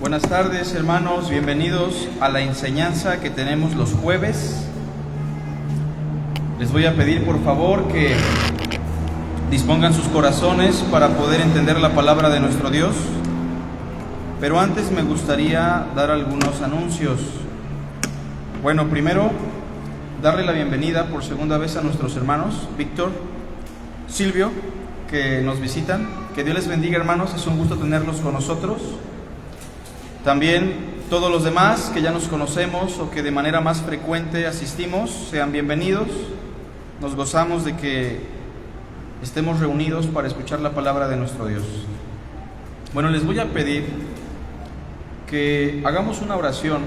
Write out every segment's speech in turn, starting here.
Buenas tardes, hermanos, bienvenidos a la enseñanza que tenemos los jueves. Les voy a pedir por favor que dispongan sus corazones para poder entender la palabra de nuestro Dios. Pero antes me gustaría dar algunos anuncios. Bueno, primero, darle la bienvenida por segunda vez a nuestros hermanos Víctor, Silvio, que nos visitan. Que Dios les bendiga, hermanos, es un gusto tenerlos con nosotros. También todos los demás que ya nos conocemos o que de manera más frecuente asistimos, sean bienvenidos. Nos gozamos de que estemos reunidos para escuchar la palabra de nuestro Dios. Bueno, les voy a pedir que hagamos una oración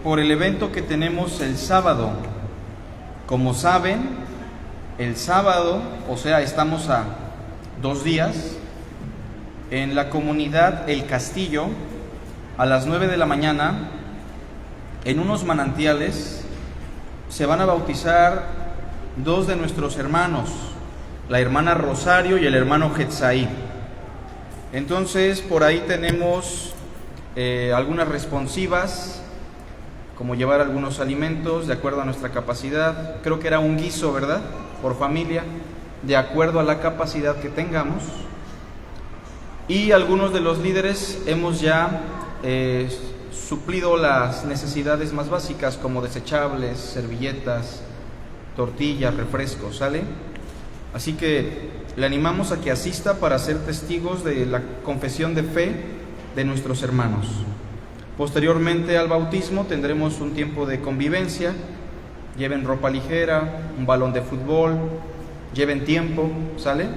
por el evento que tenemos el sábado. Como saben, el sábado, o sea, estamos a 2 días, en la comunidad El Castillo, a las 9 de la mañana, en unos manantiales, se van a bautizar 2 de nuestros hermanos, la hermana Rosario y el hermano Getsaí. Entonces, por ahí tenemos algunas responsivas, como llevar algunos alimentos de acuerdo a nuestra capacidad. Creo que era un guiso, ¿verdad?, por familia, de acuerdo a la capacidad que tengamos. Y algunos de los líderes hemos ya suplido las necesidades más básicas, como desechables, servilletas, tortillas, refrescos, ¿sale? Así que le animamos a que asista para ser testigos de la confesión de fe de nuestros hermanos. Posteriormente al bautismo tendremos un tiempo de convivencia. Lleven ropa ligera, un balón de fútbol, lleven tiempo, ¿sale?,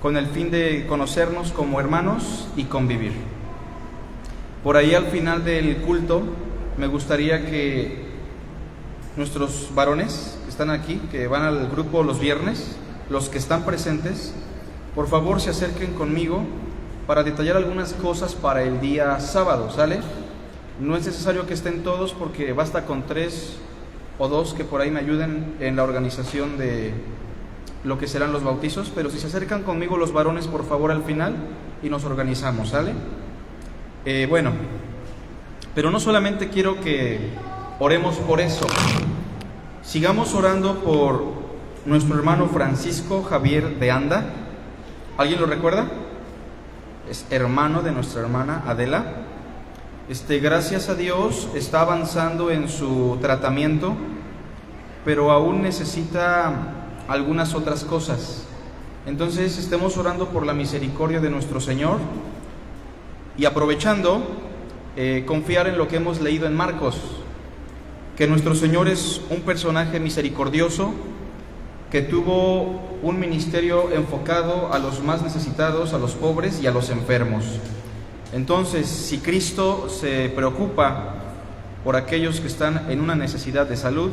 con el fin de conocernos como hermanos y convivir. Por ahí al final del culto me gustaría que nuestros varones que están aquí, que van al grupo los viernes, los que están presentes, por favor se acerquen conmigo para detallar algunas cosas para el día sábado, ¿sale? No es necesario que estén todos, porque basta con 3 o 2 que por ahí me ayuden en la organización de lo que serán los bautizos, pero si se acercan conmigo los varones, por favor, al final, y nos organizamos, ¿sale? Bueno, pero no solamente quiero que oremos por eso. Sigamos orando por nuestro hermano Francisco Javier de Anda. ¿Alguien lo recuerda? Es hermano de nuestra hermana Adela. Gracias a Dios está avanzando en su tratamiento, pero aún necesita algunas otras cosas. Entonces estemos orando por la misericordia de nuestro Señor y aprovechando, confiar en lo que hemos leído en Marcos, que nuestro Señor es un personaje misericordioso que tuvo un ministerio enfocado a los más necesitados, a los pobres y a los enfermos. Entonces, si Cristo se preocupa por aquellos que están en una necesidad de salud,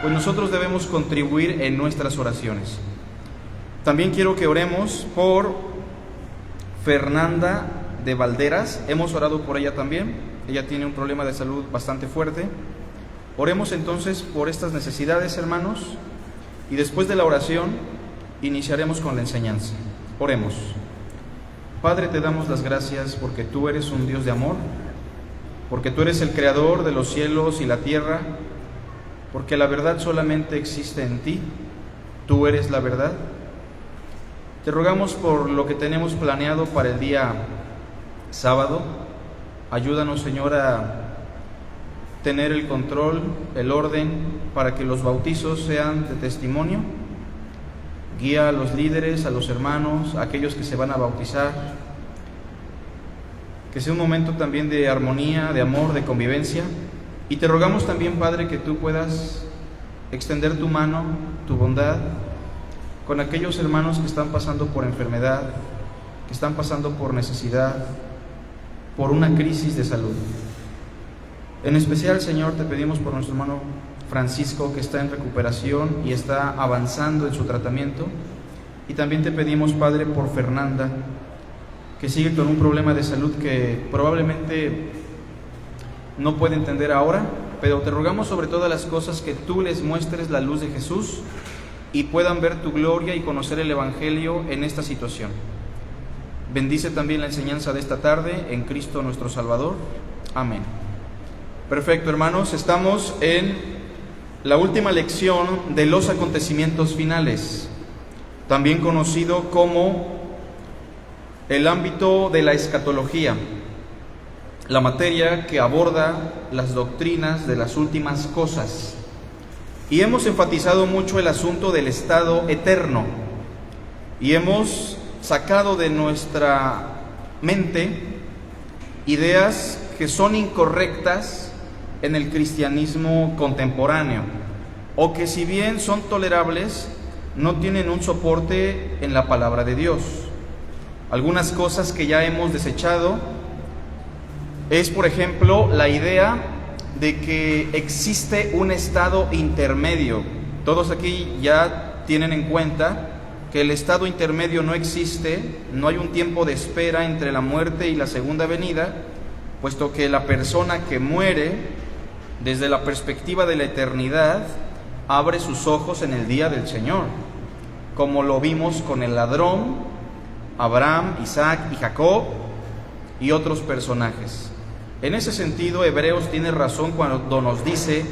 pues nosotros debemos contribuir en nuestras oraciones. También quiero que oremos por Fernanda de Valderas. Hemos orado por ella también. Ella tiene un problema de salud bastante fuerte. Oremos entonces por estas necesidades, hermanos, y después de la oración iniciaremos con la enseñanza. Oremos. Padre, te damos las gracias porque tú eres un Dios de amor, porque tú eres el creador de los cielos y la tierra, porque la verdad solamente existe en ti. Tú eres la verdad. Te rogamos por lo que tenemos planeado para el día sábado. Ayúdanos, Señor, a tener el control, el orden, para que los bautizos sean de testimonio. Guía a los líderes, a los hermanos, a aquellos que se van a bautizar. Que sea un momento también de armonía, de amor, de convivencia. Y te rogamos también, Padre, que tú puedas extender tu mano, tu bondad, con aquellos hermanos que están pasando por enfermedad, que están pasando por necesidad, por una crisis de salud. En especial, Señor, te pedimos por nuestro hermano Francisco, que está en recuperación y está avanzando en su tratamiento. Y también te pedimos, Padre, por Fernanda, que sigue con un problema de salud que probablemente no puede entender ahora, pero te rogamos sobre todas las cosas que tú les muestres la luz de Jesús y puedan ver tu gloria y conocer el Evangelio en esta situación. Bendice también la enseñanza de esta tarde en Cristo nuestro Salvador. Amén. Perfecto, hermanos, estamos en la última lección de los acontecimientos finales, también conocido como el ámbito de la escatología, la materia que aborda las doctrinas de las últimas cosas. Y hemos enfatizado mucho el asunto del estado eterno y hemos sacado de nuestra mente ideas que son incorrectas en el cristianismo contemporáneo, o que si bien son tolerables, no tienen un soporte en la palabra de Dios. Algunas cosas que ya hemos desechado es, por ejemplo, la idea de que existe un estado intermedio. Todos aquí ya tienen en cuenta que el estado intermedio no existe, no hay un tiempo de espera entre la muerte y la segunda venida, puesto que la persona que muere, desde la perspectiva de la eternidad, abre sus ojos en el día del Señor, como lo vimos con el ladrón, Abraham, Isaac y Jacob y otros personajes. En ese sentido, Hebreos tiene razón cuando nos dice,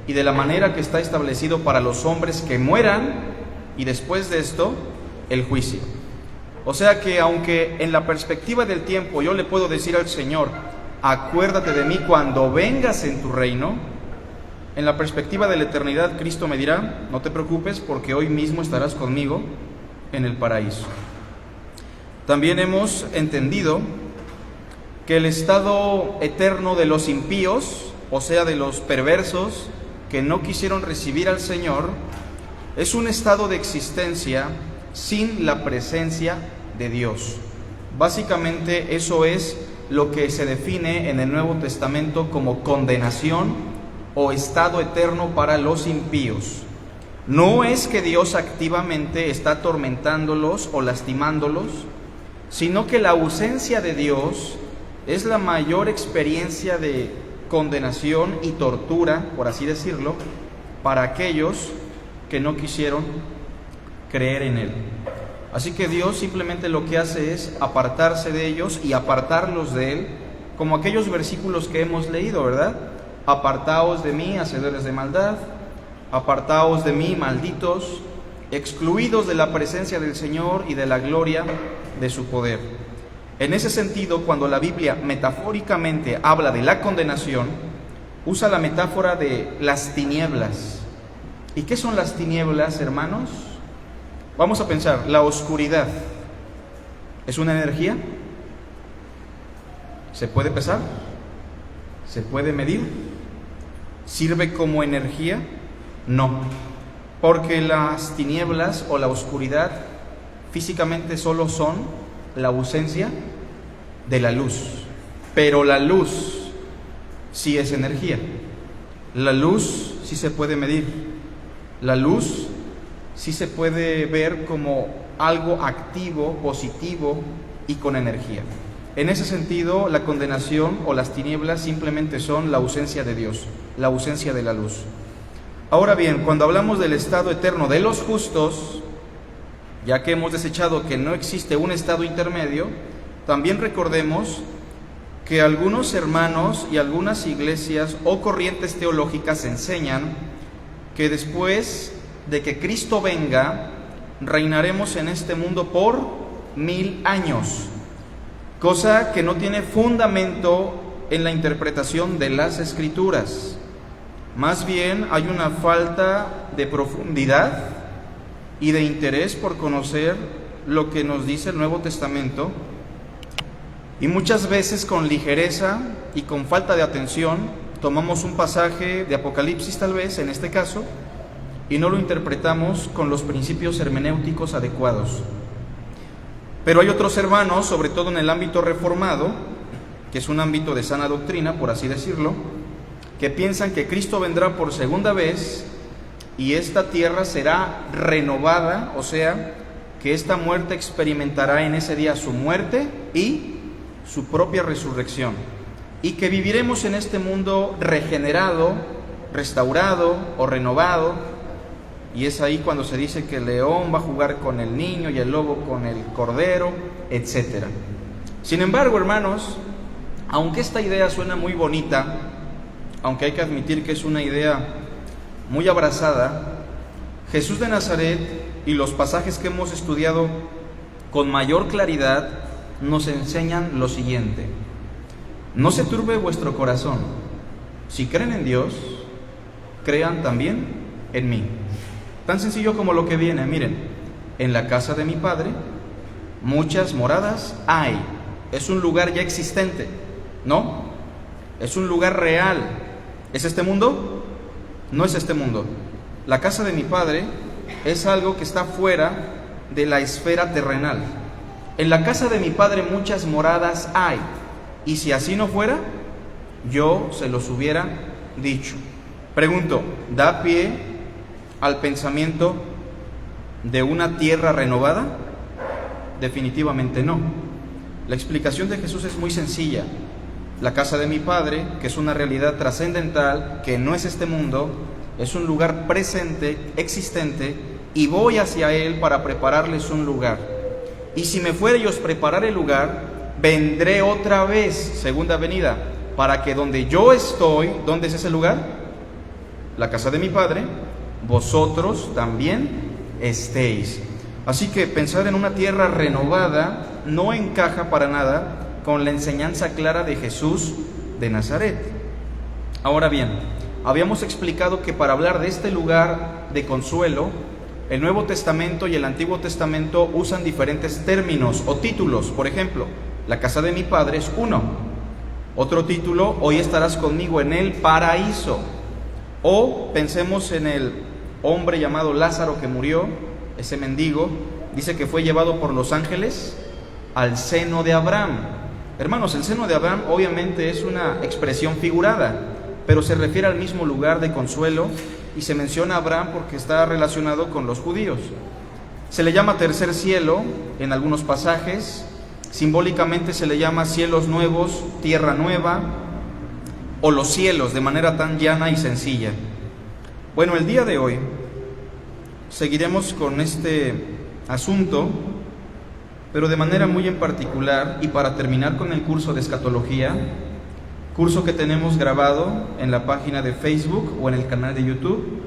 y de la manera que está establecido para los hombres que mueran, y después de esto, el juicio. O sea que aunque en la perspectiva del tiempo yo le puedo decir al Señor, acuérdate de mí cuando vengas en tu reino, en la perspectiva de la eternidad, Cristo me dirá, no te preocupes porque hoy mismo estarás conmigo en el paraíso. También hemos entendido que el estado eterno de los impíos, o sea, de los perversos que no quisieron recibir al Señor, es un estado de existencia sin la presencia de Dios. Básicamente eso es lo que se define en el Nuevo Testamento como condenación o estado eterno para los impíos. No es que Dios activamente está atormentándolos o lastimándolos, sino que la ausencia de Dios es la mayor experiencia de condenación y tortura, por así decirlo, para aquellos que no quisieron creer en Él. Así que Dios simplemente lo que hace es apartarse de ellos y apartarlos de Él, como aquellos versículos que hemos leído, ¿verdad? Apartaos de mí, hacedores de maldad, apartaos de mí, malditos, excluidos de la presencia del Señor y de la gloria de su poder. En ese sentido, cuando la Biblia metafóricamente habla de la condenación, usa la metáfora de las tinieblas. ¿Y qué son las tinieblas, hermanos? Vamos a pensar, la oscuridad, ¿es una energía? ¿Se puede pesar? ¿Se puede medir? ¿Sirve como energía? No, porque las tinieblas o la oscuridad físicamente solo son la ausencia de la luz, pero la luz sí es energía, la luz sí se puede medir. La luz sí se puede ver como algo activo, positivo y con energía. En ese sentido, la condenación o las tinieblas simplemente son la ausencia de Dios, la ausencia de la luz. Ahora bien, cuando hablamos del estado eterno de los justos, ya que hemos desechado que no existe un estado intermedio, también recordemos que algunos hermanos y algunas iglesias o corrientes teológicas enseñan que después de que Cristo venga, reinaremos en este mundo por 1000 años, cosa que no tiene fundamento en la interpretación de las Escrituras. Más bien hay una falta de profundidad y de interés por conocer lo que nos dice el Nuevo Testamento, y muchas veces con ligereza y con falta de atención tomamos un pasaje de Apocalipsis, tal vez en este caso, y no lo interpretamos con los principios hermenéuticos adecuados. Pero hay otros hermanos, sobre todo en el ámbito reformado, que es un ámbito de sana doctrina, por así decirlo, que piensan que Cristo vendrá por segunda vez y esta tierra será renovada, o sea, que esta muerte experimentará en ese día su muerte y su propia resurrección, y que viviremos en este mundo regenerado, restaurado o renovado, y es ahí cuando se dice que el león va a jugar con el niño y el lobo con el cordero, etc. Sin embargo, hermanos, aunque esta idea suena muy bonita, aunque hay que admitir que es una idea muy abrazada, Jesús de Nazaret y los pasajes que hemos estudiado con mayor claridad nos enseñan lo siguiente: no se turbe vuestro corazón. Si creen en Dios, crean también en mí. Tan sencillo como lo que viene. Miren, en la casa de mi Padre muchas moradas hay. Es un lugar ya existente, ¿no? Es un lugar real. ¿Es este mundo? No es este mundo. La casa de mi Padre es algo que está fuera de la esfera terrenal. En la casa de mi Padre muchas moradas hay, y si así no fuera, yo se los hubiera dicho. Pregunto, ¿da pie al pensamiento de una tierra renovada? Definitivamente no. La explicación de Jesús es muy sencilla. La casa de mi Padre, que es una realidad trascendental, que no es este mundo, es un lugar presente, existente, y voy hacia Él para prepararles un lugar. Y si me fuere y os prepararé el lugar, vendré otra vez, segunda venida, para que donde yo estoy, ¿dónde es ese lugar? La casa de mi Padre, vosotros también estéis. Así que pensar en una tierra renovada no encaja para nada con la enseñanza clara de Jesús de Nazaret. Ahora bien, habíamos explicado que para hablar de este lugar de consuelo, el Nuevo Testamento y el Antiguo Testamento usan diferentes términos o títulos. Por ejemplo, la casa de mi Padre es uno. Otro título, hoy estarás conmigo en el paraíso. O pensemos en el hombre llamado Lázaro que murió, ese mendigo, dice que fue llevado por los ángeles al seno de Abraham. Hermanos, el seno de Abraham obviamente es una expresión figurada, pero se refiere al mismo lugar de consuelo y se menciona a Abraham porque está relacionado con los judíos. Se le llama tercer cielo en algunos pasajes, simbólicamente se le llama cielos nuevos, tierra nueva, o los cielos de manera tan llana y sencilla. Bueno, el día de hoy seguiremos con este asunto, pero de manera muy en particular, y para terminar con el curso de escatología, curso que tenemos grabado en la página de Facebook o en el canal de YouTube,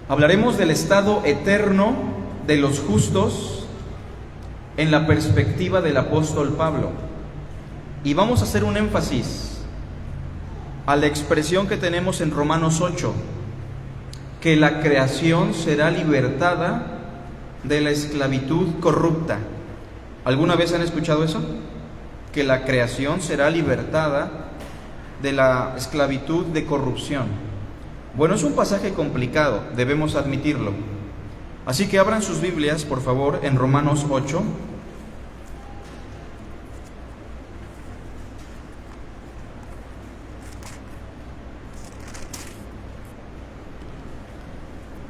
hablaremos del estado eterno de los justos en la perspectiva del apóstol Pablo. Y vamos a hacer un énfasis a la expresión que tenemos en Romanos 8, que la creación será libertada de la esclavitud corrupta. ¿Alguna vez han escuchado eso? Que la creación será libertada de la esclavitud de corrupción. Bueno, es un pasaje complicado, debemos admitirlo. Así que abran sus Biblias, por favor, en Romanos 8.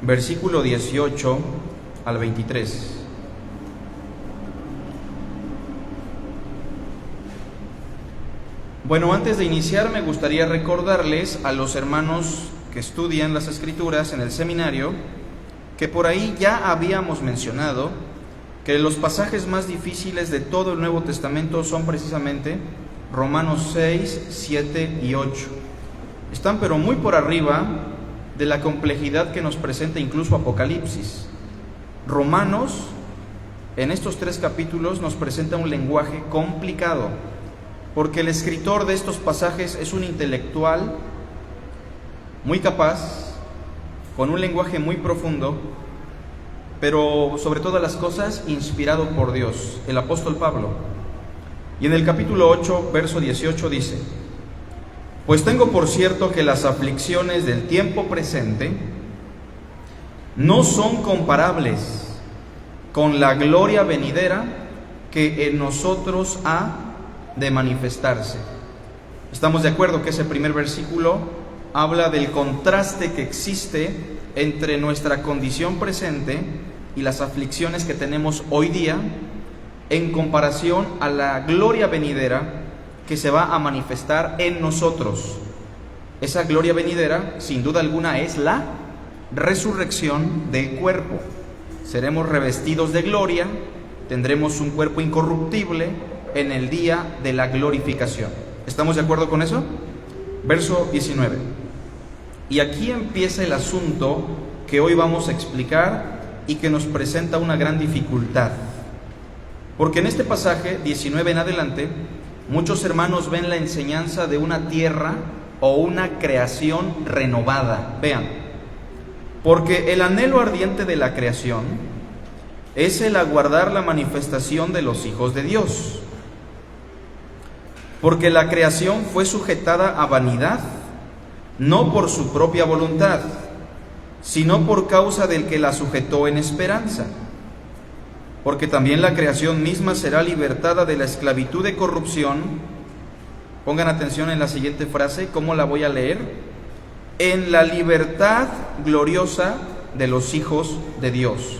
Versículo 18 al 23. Bueno, antes de iniciar me gustaría recordarles a los hermanos que estudian las Escrituras en el seminario que por ahí ya habíamos mencionado que los pasajes más difíciles de todo el Nuevo Testamento son precisamente Romanos 6, 7 y 8. Están pero muy por arriba de la complejidad que nos presenta incluso Apocalipsis. Romanos, en estos 3 capítulos, nos presenta un lenguaje complicado, porque el escritor de estos pasajes es un intelectual muy capaz, con un lenguaje muy profundo, pero sobre todas las cosas inspirado por Dios, el apóstol Pablo. Y en el capítulo 8, verso 18 dice: pues tengo por cierto que las aflicciones del tiempo presente no son comparables con la gloria venidera que en nosotros ha de manifestarse. Estamos de acuerdo que ese primer versículo habla del contraste que existe entre nuestra condición presente y las aflicciones que tenemos hoy día en comparación a la gloria venidera que se va a manifestar en nosotros. Esa gloria venidera, sin duda alguna, es la resurrección del cuerpo. Seremos revestidos de gloria, tendremos un cuerpo incorruptible en el día de la glorificación. ¿Estamos de acuerdo con eso? Verso 19. Y aquí empieza el asunto que hoy vamos a explicar y que nos presenta una gran dificultad. Porque en este pasaje 19 en adelante, muchos hermanos ven la enseñanza de una tierra o una creación renovada. Vean, porque el anhelo ardiente de la creación es el aguardar la manifestación de los hijos de Dios. Porque la creación fue sujetada a vanidad, no por su propia voluntad, sino por causa del que la sujetó en esperanza. Porque también la creación misma será libertada de la esclavitud de corrupción. Pongan atención en la siguiente frase, ¿cómo la voy a leer? En la libertad gloriosa de los hijos de Dios.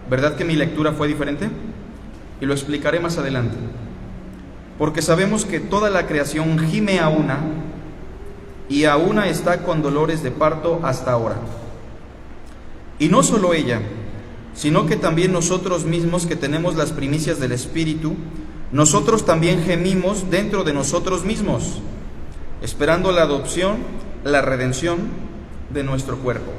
¿Verdad que mi lectura fue diferente? Y lo explicaré más adelante. Porque sabemos que toda la creación gime a una, y a una está con dolores de parto hasta ahora. Y no solo ella, sino que también nosotros mismos, que tenemos las primicias del Espíritu, nosotros también gemimos dentro de nosotros mismos, esperando la adopción, la redención de nuestro cuerpo.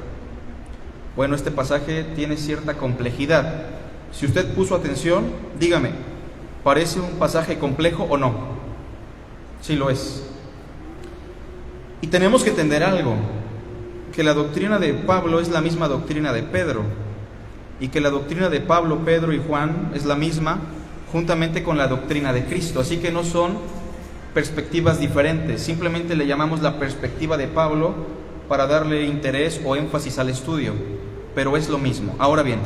Bueno, este pasaje tiene cierta complejidad. Si usted puso atención, dígame, ¿parece un pasaje complejo o no? Sí lo es. Y tenemos que entender algo, que la doctrina de Pablo es la misma doctrina de Pedro, y que la doctrina de Pablo, Pedro y Juan es la misma juntamente con la doctrina de Cristo. Así que no son perspectivas diferentes, simplemente le llamamos la perspectiva de Pablo para darle interés o énfasis al estudio, pero es lo mismo. Ahora bien,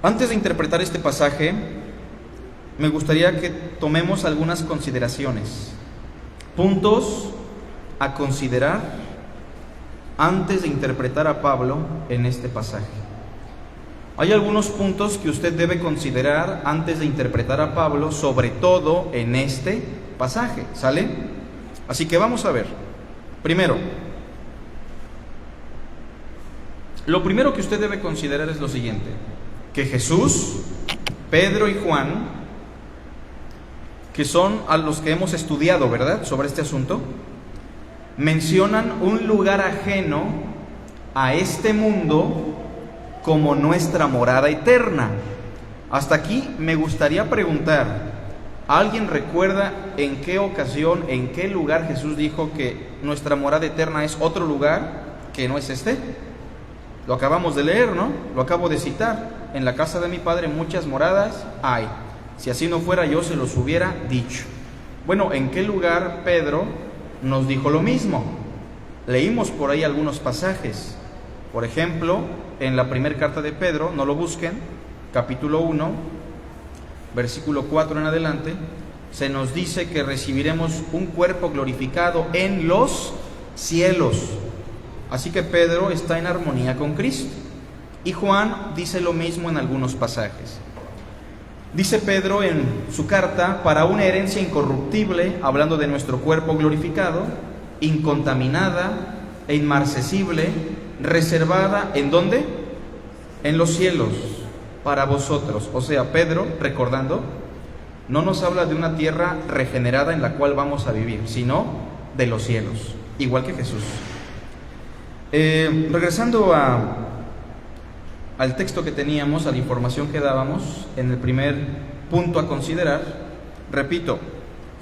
antes de interpretar este pasaje, me gustaría que tomemos algunas consideraciones, puntos a considerar antes de interpretar a Pablo en este pasaje. Hay algunos puntos que usted debe considerar antes de interpretar a Pablo, sobre todo en este pasaje, ¿sale? Así que vamos a ver. Primero, lo primero que usted debe considerar es lo siguiente: que Jesús, Pedro y Juan, que son a los que hemos estudiado, ¿verdad?, sobre este asunto, mencionan un lugar ajeno a este mundo como nuestra morada eterna. Hasta aquí me gustaría preguntar, ¿alguien recuerda en qué ocasión, en qué lugar Jesús dijo que nuestra morada eterna es otro lugar que no es este? Lo acabamos de leer, ¿no? Lo acabo de citar. En la casa de mi Padre muchas moradas hay. Si así no fuera, yo se los hubiera dicho. Bueno, ¿en qué lugar Pedro nos dijo lo mismo? Leímos por ahí algunos pasajes. Por ejemplo, en la primera carta de Pedro, no lo busquen, capítulo 1, versículo 4 en adelante, se nos dice que recibiremos un cuerpo glorificado en los cielos. Así que Pedro está en armonía con Cristo. Y Juan dice lo mismo en algunos pasajes. Dice Pedro en su carta, para una herencia incorruptible, hablando de nuestro cuerpo glorificado, incontaminada e inmarcesible, reservada, ¿en dónde? En los cielos, para vosotros. O sea, Pedro, recordando, no nos habla de una tierra regenerada en la cual vamos a vivir, sino de los cielos, igual que Jesús. Regresando al texto que teníamos, a la información que dábamos, en el primer punto a considerar, repito,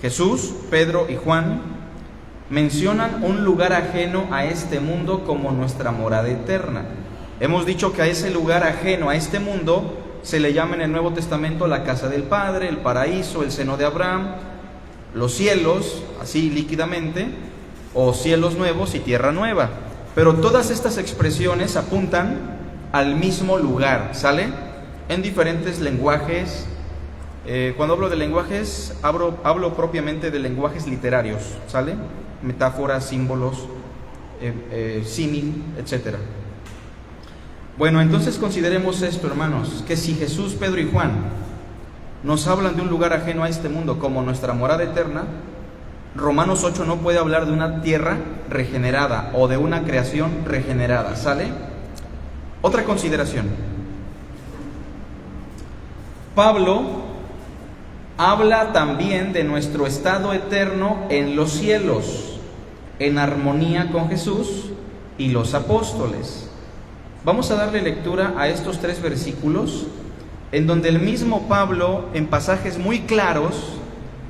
Jesús, Pedro y Juan mencionan un lugar ajeno a este mundo como nuestra morada eterna. Hemos dicho que a ese lugar ajeno a este mundo se le llama en el Nuevo Testamento la casa del Padre, el paraíso, el seno de Abraham, los cielos, así líquidamente, o cielos nuevos y tierra nueva. Pero todas estas expresiones apuntan al mismo lugar, ¿sale? En diferentes lenguajes. Cuando hablo de lenguajes, hablo propiamente de lenguajes literarios, ¿sale? Metáforas, símbolos, símil, etc. Bueno, entonces consideremos esto, hermanos, que si Jesús, Pedro y Juan nos hablan de un lugar ajeno a este mundo como nuestra morada eterna, Romanos 8 no puede hablar de una tierra regenerada o de una creación regenerada, ¿sale? Otra consideración. Pablo habla también de nuestro estado eterno en los cielos, en armonía con Jesús y los apóstoles. Vamos a darle lectura a estos 3 versículos, en donde el mismo Pablo, en pasajes muy claros,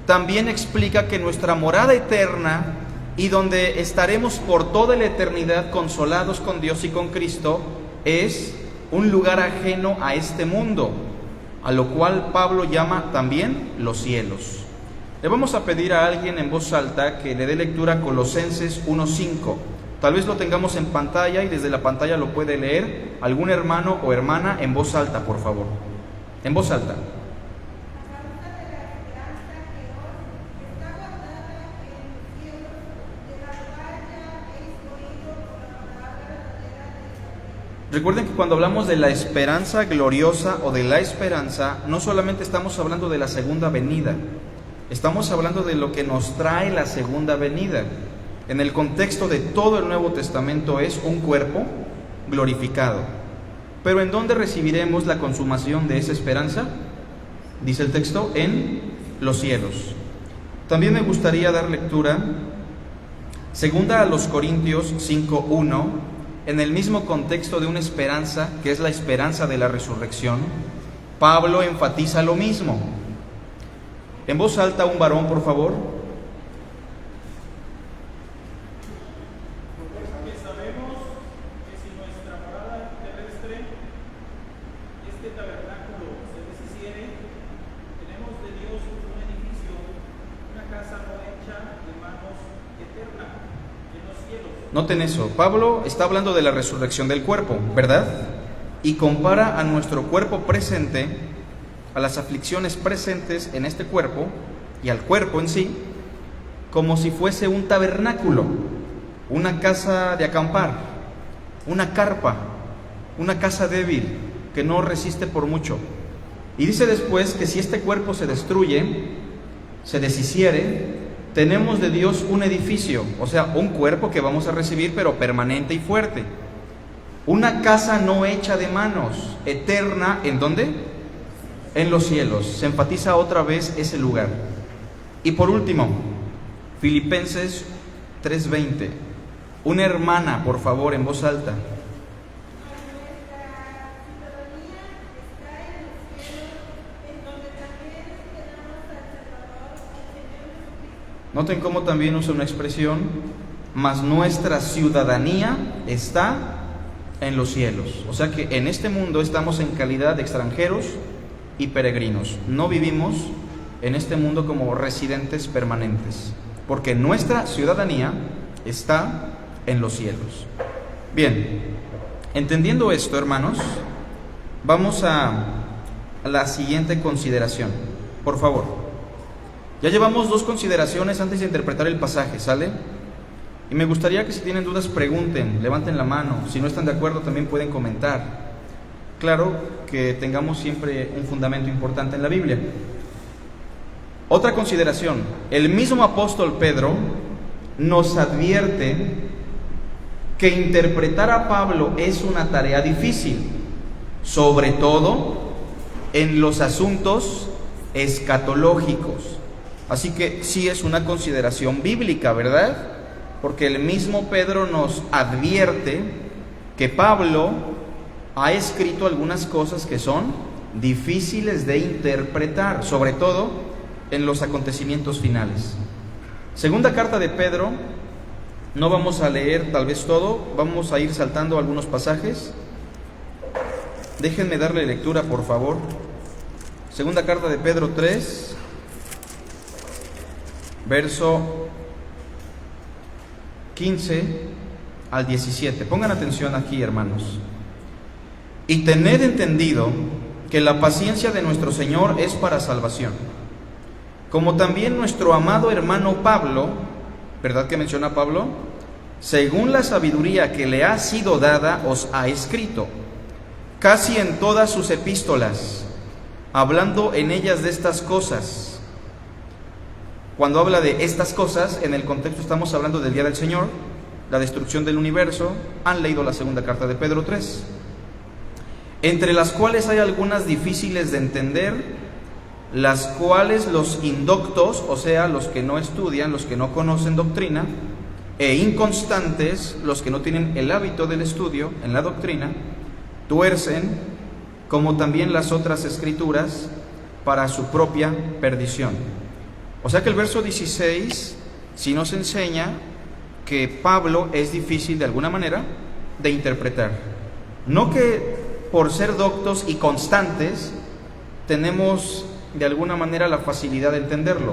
también explica que nuestra morada eterna y donde estaremos por toda la eternidad consolados con Dios y con Cristo es un lugar ajeno a este mundo, a lo cual Pablo llama también los cielos. Le vamos a pedir a alguien en voz alta que le dé lectura a Colosenses 1:5. Tal vez lo tengamos en pantalla y desde la pantalla lo puede leer algún hermano o hermana en voz alta, por favor. En voz alta. Recuerden que cuando hablamos de la esperanza gloriosa o de la esperanza, no solamente estamos hablando de la segunda venida, estamos hablando de lo que nos trae la segunda venida. En el contexto de todo el Nuevo Testamento es un cuerpo glorificado. Pero ¿en dónde recibiremos la consumación de esa esperanza? Dice el texto, en los cielos. También me gustaría dar lectura, segunda a los Corintios 5:1, en el mismo contexto de una esperanza, que es la esperanza de la resurrección. Pablo enfatiza lo mismo. En voz alta, un varón, por favor. Porque sabemos que si nuestra morada terrestre, este tabernáculo, se deshiciere, tenemos de Dios un edificio, una casa no hecha de manos, eterna, en los cielos. Noten eso, Pablo está hablando de la resurrección del cuerpo, ¿verdad? Y compara a nuestro cuerpo presente, a las aflicciones presentes en este cuerpo y al cuerpo en sí, como si fuese un tabernáculo, una casa de acampar, una carpa, una casa débil que no resiste por mucho. Y dice después que si este cuerpo se destruye, se deshiciere, tenemos de Dios un edificio, o sea, un cuerpo que vamos a recibir, pero permanente y fuerte. Una casa no hecha de manos, eterna, ¿en dónde? En los cielos. Se enfatiza otra vez ese lugar. Y por último, Filipenses 3:20. Una hermana, por favor, en voz alta. Noten cómo también usa una expresión, mas nuestra ciudadanía está en los cielos. O sea que en este mundo estamos en calidad de extranjeros y peregrinos. No vivimos en este mundo como residentes permanentes, porque nuestra ciudadanía está en los cielos. Bien, entendiendo esto, hermanos, vamos a la siguiente consideración. Por favor. Ya llevamos 2 consideraciones antes de interpretar el pasaje, ¿sale? Y me gustaría que si tienen dudas pregunten, levanten la mano. Si no están de acuerdo también pueden comentar. Claro que tengamos siempre un fundamento importante en la Biblia. Otra consideración. El mismo apóstol Pedro nos advierte que interpretar a Pablo es una tarea difícil, sobre todo en los asuntos escatológicos. Así que sí es una consideración bíblica, ¿verdad? Porque el mismo Pedro nos advierte que Pablo ha escrito algunas cosas que son difíciles de interpretar, sobre todo en los acontecimientos finales. Segunda carta de Pedro, no vamos a leer tal vez todo, vamos a ir saltando algunos pasajes. Déjenme darle lectura, por favor. Segunda carta de Pedro 3, verso 15 al 17. Pongan atención aquí, hermanos. Y tened entendido que la paciencia de nuestro Señor es para salvación, como también nuestro amado hermano Pablo, ¿verdad que menciona Pablo? Según la sabiduría que le ha sido dada, os ha escrito, casi en todas sus epístolas, hablando en ellas de estas cosas, Cuando habla de estas cosas, en el contexto estamos hablando del día del Señor, la destrucción del universo. Han leído la segunda carta de Pedro 3, entre las cuales hay algunas difíciles de entender, las cuales los indoctos, o sea, los que no estudian, los que no conocen doctrina, e inconstantes, los que no tienen el hábito del estudio en la doctrina, tuercen, como también las otras escrituras, para su propia perdición. O sea que el verso 16 sí nos enseña que Pablo es difícil de alguna manera de interpretar. No que por ser doctos y constantes tenemos de alguna manera la facilidad de entenderlo,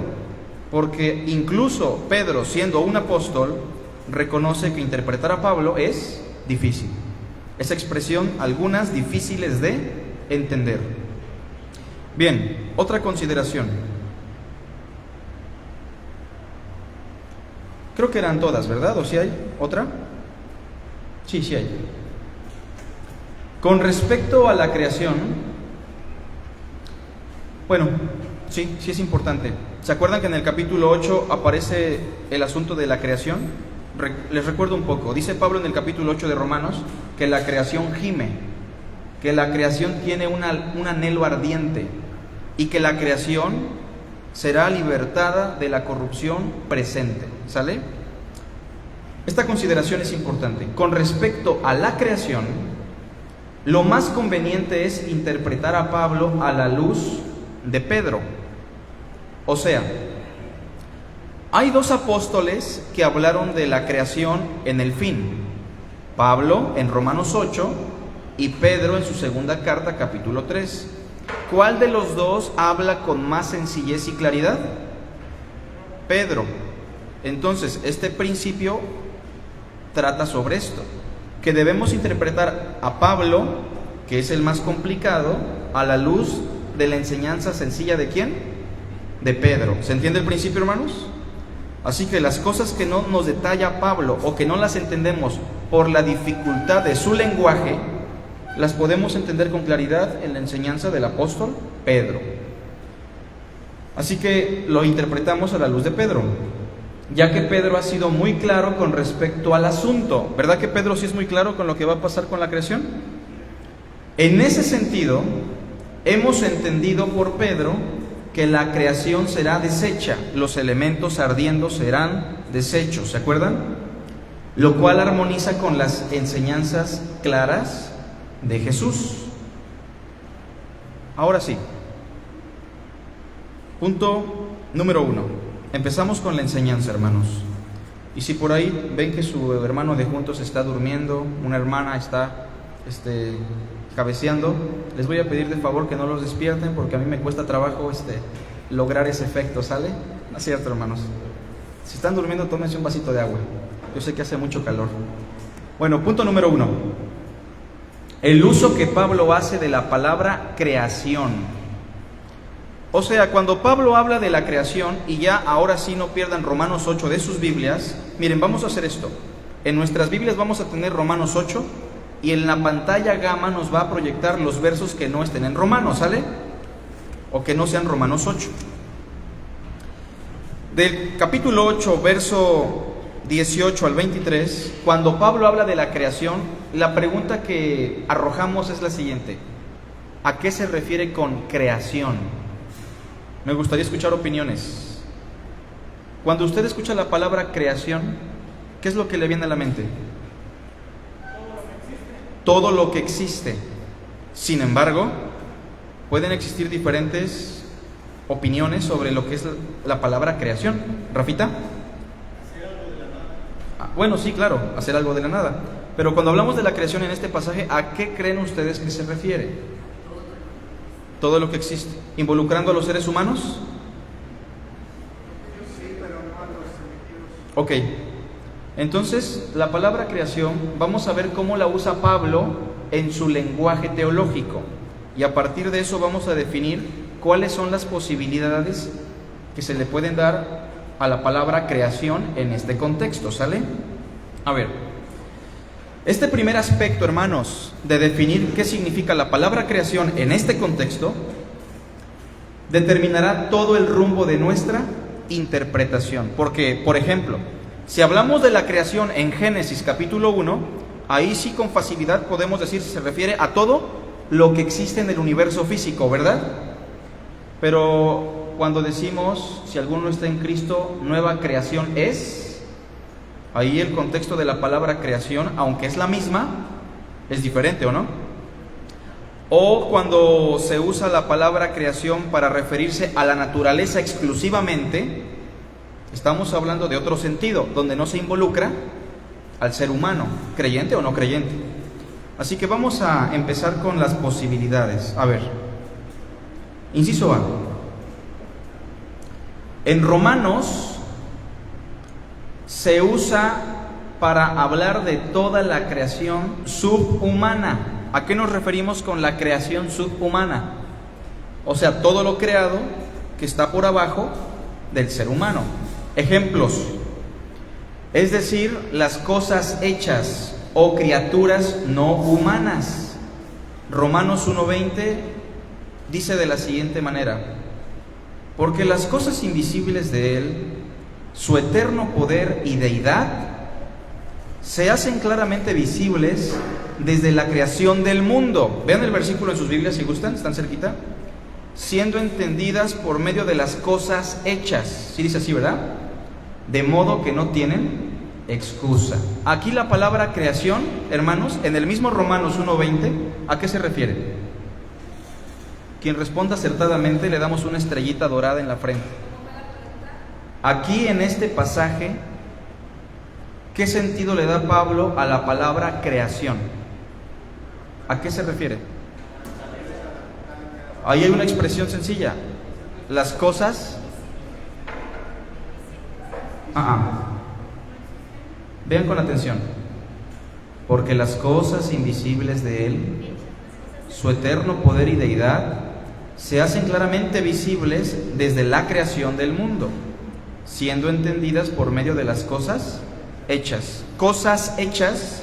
porque incluso Pedro, siendo un apóstol, reconoce que interpretar a Pablo es difícil. Esa expresión, algunas difíciles de entender. Bien, otra consideración. Creo que eran todas, ¿verdad? ¿O si hay otra? Sí, sí hay. Con respecto a la creación, bueno, sí es importante. ¿Se acuerdan que en el capítulo 8 aparece el asunto de la creación? Les recuerdo un poco. Dice Pablo en el capítulo 8 de Romanos que la creación gime, que la creación tiene un anhelo ardiente y que la creación será libertada de la corrupción presente. ¿Sale? Esta consideración es importante. Con respecto a la creación, lo más conveniente es interpretar a Pablo a la luz de Pedro. O sea, hay dos apóstoles que hablaron de la creación en el fin. Pablo en Romanos 8 y Pedro en su segunda carta, capítulo 3. ¿Cuál de los dos habla con más sencillez y claridad? Pedro. Entonces, este principio trata sobre esto, que debemos interpretar a Pablo, que es el más complicado, a la luz de la enseñanza sencilla ¿de quién? De Pedro. ¿Se entiende el principio, hermanos? Así que las cosas que no nos detalla Pablo o que no las entendemos por la dificultad de su lenguaje, las podemos entender con claridad en la enseñanza del apóstol Pedro. Así que lo interpretamos a la luz de Pedro, ya que Pedro ha sido muy claro con respecto al asunto. ¿Verdad que Pedro sí es muy claro con lo que va a pasar con la creación? En ese sentido, hemos entendido por Pedro que la creación será deshecha, los elementos ardiendo serán deshechos, ¿se acuerdan? Lo cual armoniza con las enseñanzas claras de Jesús. Ahora sí, punto número 1. Empezamos con la enseñanza, hermanos. Y si por ahí ven que su hermano de juntos está durmiendo, una hermana está cabeceando, les voy a pedir de favor que no los despierten, porque a mí me cuesta trabajo lograr ese efecto, ¿sale? No es cierto, hermanos. Si están durmiendo, tómense un vasito de agua. Yo sé que hace mucho calor. Bueno, punto número 1. El uso que Pablo hace de la palabra creación. O sea, cuando Pablo habla de la creación, y ya ahora sí no pierdan Romanos 8 de sus Biblias, miren, vamos a hacer esto. En nuestras Biblias vamos a tener Romanos 8, y en la pantalla gama nos va a proyectar los versos que no estén en Romanos, ¿sale? O que no sean Romanos 8. Del capítulo 8, verso 18 al 23, cuando Pablo habla de la creación, la pregunta que arrojamos es la siguiente: ¿a qué se refiere con creación? Me gustaría escuchar opiniones. Cuando usted escucha la palabra creación, ¿qué es lo que le viene a la mente? Todo lo que existe. Sin embargo, pueden existir diferentes opiniones sobre lo que es la palabra creación. ¿Rafita? Hacer algo de la nada. Bueno, sí, claro, hacer algo de la nada. Pero cuando hablamos de la creación en este pasaje, ¿a qué creen ustedes que se refiere? Todo lo que existe. ¿Involucrando a los seres humanos? Sí, pero no a los Ok. elegidos. Entonces, la palabra creación, vamos a ver cómo la usa Pablo en su lenguaje teológico. Y a partir de eso vamos a definir cuáles son las posibilidades que se le pueden dar a la palabra creación en este contexto, ¿sale? A ver, este primer aspecto, hermanos, de definir qué significa la palabra creación en este contexto, determinará todo el rumbo de nuestra interpretación. Porque, por ejemplo, si hablamos de la creación en Génesis capítulo 1, ahí sí con facilidad podemos decir si se refiere a todo lo que existe en el universo físico, ¿verdad? Pero cuando decimos, si alguno está en Cristo, nueva creación es, ahí el contexto de la palabra creación, aunque es la misma, es diferente, ¿o no? O cuando se usa la palabra creación para referirse a la naturaleza exclusivamente, estamos hablando de otro sentido, donde no se involucra al ser humano, creyente o no creyente. Así que vamos a empezar con las posibilidades. A ver, inciso A. En Romanos se usa para hablar de toda la creación subhumana. ¿A qué nos referimos con la creación subhumana? O sea, todo lo creado que está por abajo del ser humano. Ejemplos, es decir, las cosas hechas o criaturas no humanas. Romanos 1:20 dice de la siguiente manera: porque las cosas invisibles de Él, su eterno poder y deidad, se hacen claramente visibles desde la creación del mundo. Vean el versículo en sus Biblias si gustan, están cerquita. Siendo entendidas por medio de las cosas hechas. Sí dice así, ¿verdad? De modo que no tienen excusa. Aquí la palabra creación, hermanos, en el mismo Romanos 1:20, ¿a qué se refiere? Quien responda acertadamente le damos una estrellita dorada en la frente. Aquí en este pasaje, ¿qué sentido le da Pablo a la palabra creación? ¿A qué se refiere? Ahí hay una expresión sencilla. Las cosas... Vean con atención. Porque las cosas invisibles de Él, su eterno poder y deidad, se hacen claramente visibles desde la creación del mundo, siendo entendidas por medio de las cosas hechas. Cosas hechas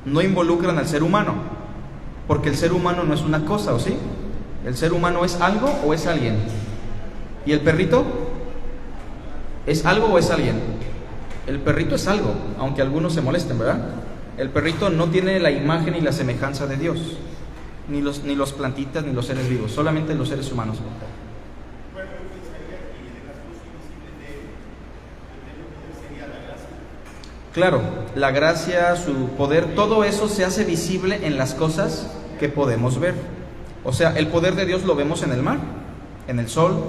no involucran al ser humano, porque el ser humano no es una cosa, ¿o sí? ¿El ser humano es algo o es alguien? ¿Y el perrito? ¿Es algo o es alguien? El perrito es algo, aunque algunos se molesten, ¿verdad? El perrito no tiene la imagen y la semejanza de Dios, ni los plantitas, ni los seres vivos, solamente los seres humanos. Claro, la gracia, su poder, todo eso se hace visible en las cosas que podemos ver. O sea, el poder de Dios lo vemos en el mar, en el sol,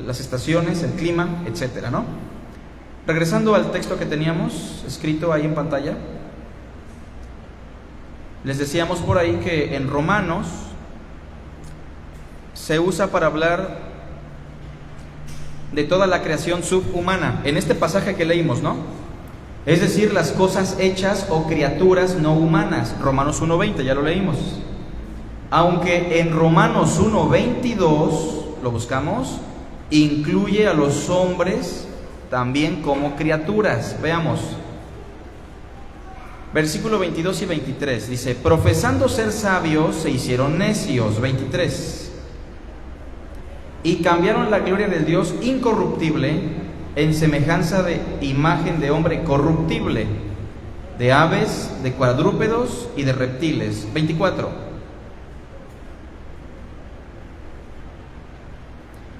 las estaciones, el clima, etcétera, ¿no? Regresando al texto que teníamos escrito ahí en pantalla, les decíamos por ahí que en Romanos se usa para hablar de toda la creación subhumana, en este pasaje que leímos, ¿no? Es decir, las cosas hechas o criaturas no humanas, Romanos 1:20, ya lo leímos. Aunque en Romanos 1:22, lo buscamos, incluye a los hombres también como criaturas. Veamos. Versículo 22 y 23 dice: profesando ser sabios se hicieron necios. 23. Y cambiaron la gloria del Dios incorruptible en semejanza de imagen de hombre corruptible, de aves, de cuadrúpedos y de reptiles. 24.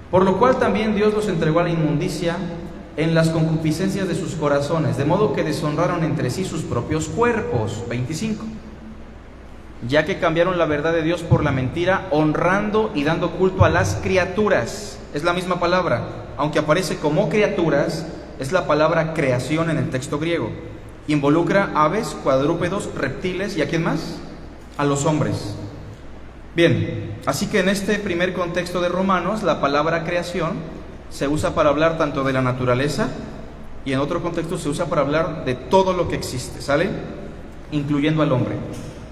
Por lo cual también Dios los entregó a la inmundicia en las concupiscencias de sus corazones, de modo que deshonraron entre sí sus propios cuerpos. 25. Ya que cambiaron la verdad de Dios por la mentira, honrando y dando culto a las criaturas. Es la misma palabra, aunque aparece como criaturas, es la palabra creación en el texto griego. Involucra aves, cuadrúpedos, reptiles y ¿a quién más? A los hombres. Bien, así que en este primer contexto de Romanos, la palabra creación se usa para hablar tanto de la naturaleza y en otro contexto se usa para hablar de todo lo que existe, ¿sale? Incluyendo al hombre.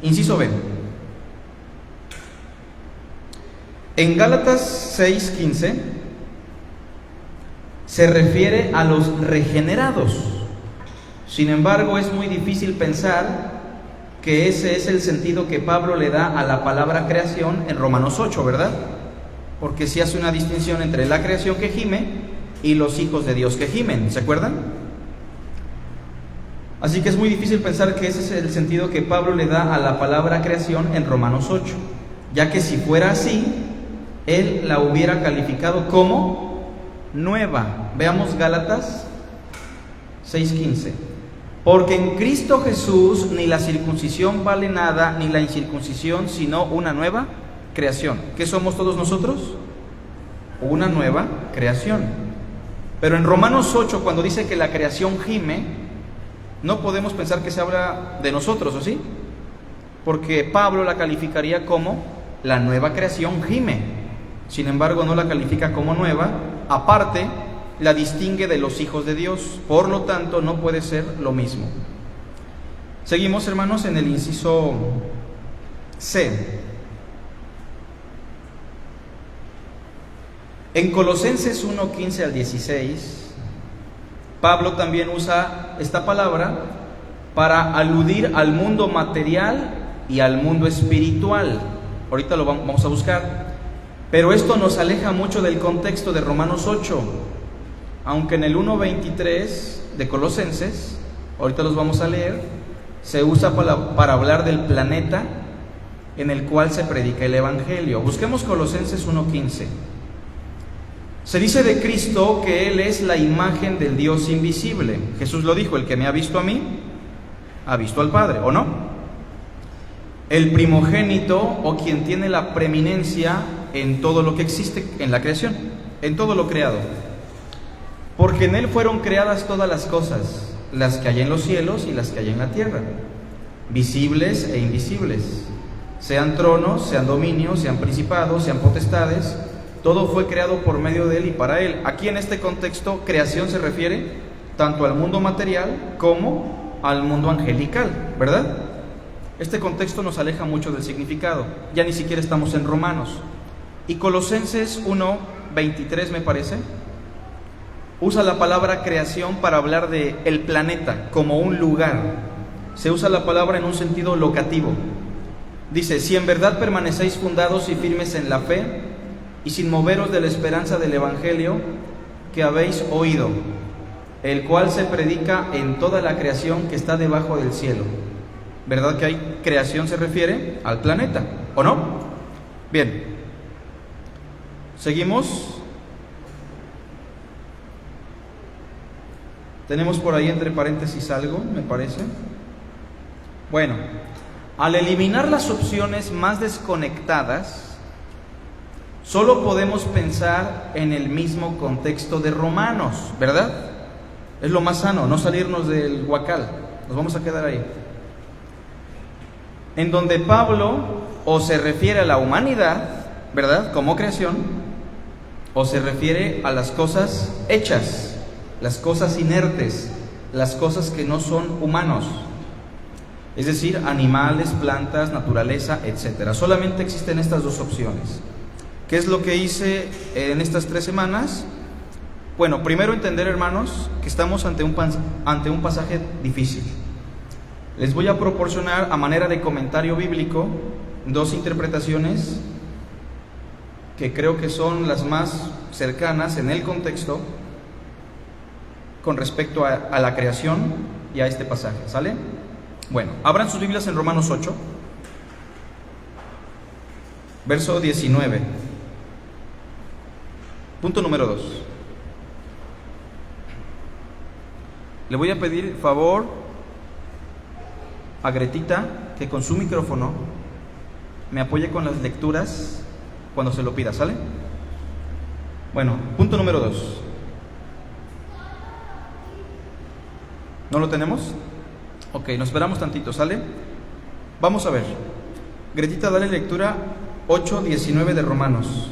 Inciso B. En Gálatas 6:15 se refiere a los regenerados. Sin embargo, es muy difícil pensar que ese es el sentido que Pablo le da a la palabra creación en Romanos 8, ¿verdad? Porque sí hace una distinción entre la creación que gime y los hijos de Dios que gimen, ¿se acuerdan? Así que es muy difícil pensar que ese es el sentido que Pablo le da a la palabra creación en Romanos 8, ya que si fuera así, él la hubiera calificado como nueva. Veamos Gálatas 6:15. Porque en Cristo Jesús ni la circuncisión vale nada, ni la incircuncisión, sino una nueva creación. ¿Qué somos todos nosotros? Una nueva creación. Pero en Romanos 8, cuando dice que la creación gime, no podemos pensar que se habla de nosotros, ¿o sí? Porque Pablo la calificaría como la nueva creación gime. Sin embargo, no la califica como nueva. Aparte, la distingue de los hijos de Dios. Por lo tanto, no puede ser lo mismo. Seguimos, hermanos, en el inciso C. En Colosenses 1:15 al 16, Pablo también usa esta palabra para aludir al mundo material y al mundo espiritual. Ahorita lo vamos a buscar. Pero esto nos aleja mucho del contexto de Romanos 8. Aunque en el 1:23 de Colosenses, ahorita los vamos a leer, se usa para hablar del planeta en el cual se predica el Evangelio. Busquemos Colosenses 1:15. Se dice de Cristo que Él es la imagen del Dios invisible. Jesús lo dijo: el que me ha visto a mí, ha visto al Padre, ¿o no? El primogénito, o quien tiene la preeminencia en todo lo que existe en la creación, en todo lo creado. Porque en Él fueron creadas todas las cosas, las que hay en los cielos y las que hay en la tierra, visibles e invisibles, sean tronos, sean dominios, sean principados, sean potestades. Todo fue creado por medio de Él y para Él. Aquí en este contexto, creación se refiere tanto al mundo material como al mundo angelical, ¿verdad? Este contexto nos aleja mucho del significado. Ya ni siquiera estamos en Romanos. Y Colosenses 1:23, me parece, usa la palabra creación para hablar de el planeta como un lugar. Se usa la palabra en un sentido locativo. Dice: si en verdad permanecéis fundados y firmes en la fe, y sin moveros de la esperanza del Evangelio que habéis oído, el cual se predica en toda la creación que está debajo del cielo. ¿Verdad que hay creación se refiere al planeta, o no? Bien, seguimos. Tenemos por ahí entre paréntesis algo, me parece. Bueno, al eliminar las opciones más desconectadas, solo podemos pensar en el mismo contexto de Romanos, ¿verdad? Es lo más sano, no salirnos del huacal, nos vamos a quedar ahí. En donde Pablo o se refiere a la humanidad, ¿verdad?, como creación, o se refiere a las cosas hechas, las cosas inertes, las cosas que no son humanos, es decir, animales, plantas, naturaleza, etc. Solamente existen estas dos opciones. ¿Qué es lo que hice en estas 3 semanas? Bueno, primero entender, hermanos, que estamos ante un pasaje difícil. Les voy a proporcionar a manera de comentario bíblico 2 interpretaciones que creo que son las más cercanas en el contexto con respecto a la creación y a este pasaje, ¿sale? Bueno, abran sus Biblias en Romanos 8, verso 19. Punto número 2. Le voy a pedir favor a Gretita que con su micrófono me apoye con las lecturas cuando se lo pida, ¿sale? Bueno, punto número 2. ¿No lo tenemos? Ok, nos esperamos tantito, ¿sale? Vamos a ver. Gretita, dale lectura 8:19 de Romanos.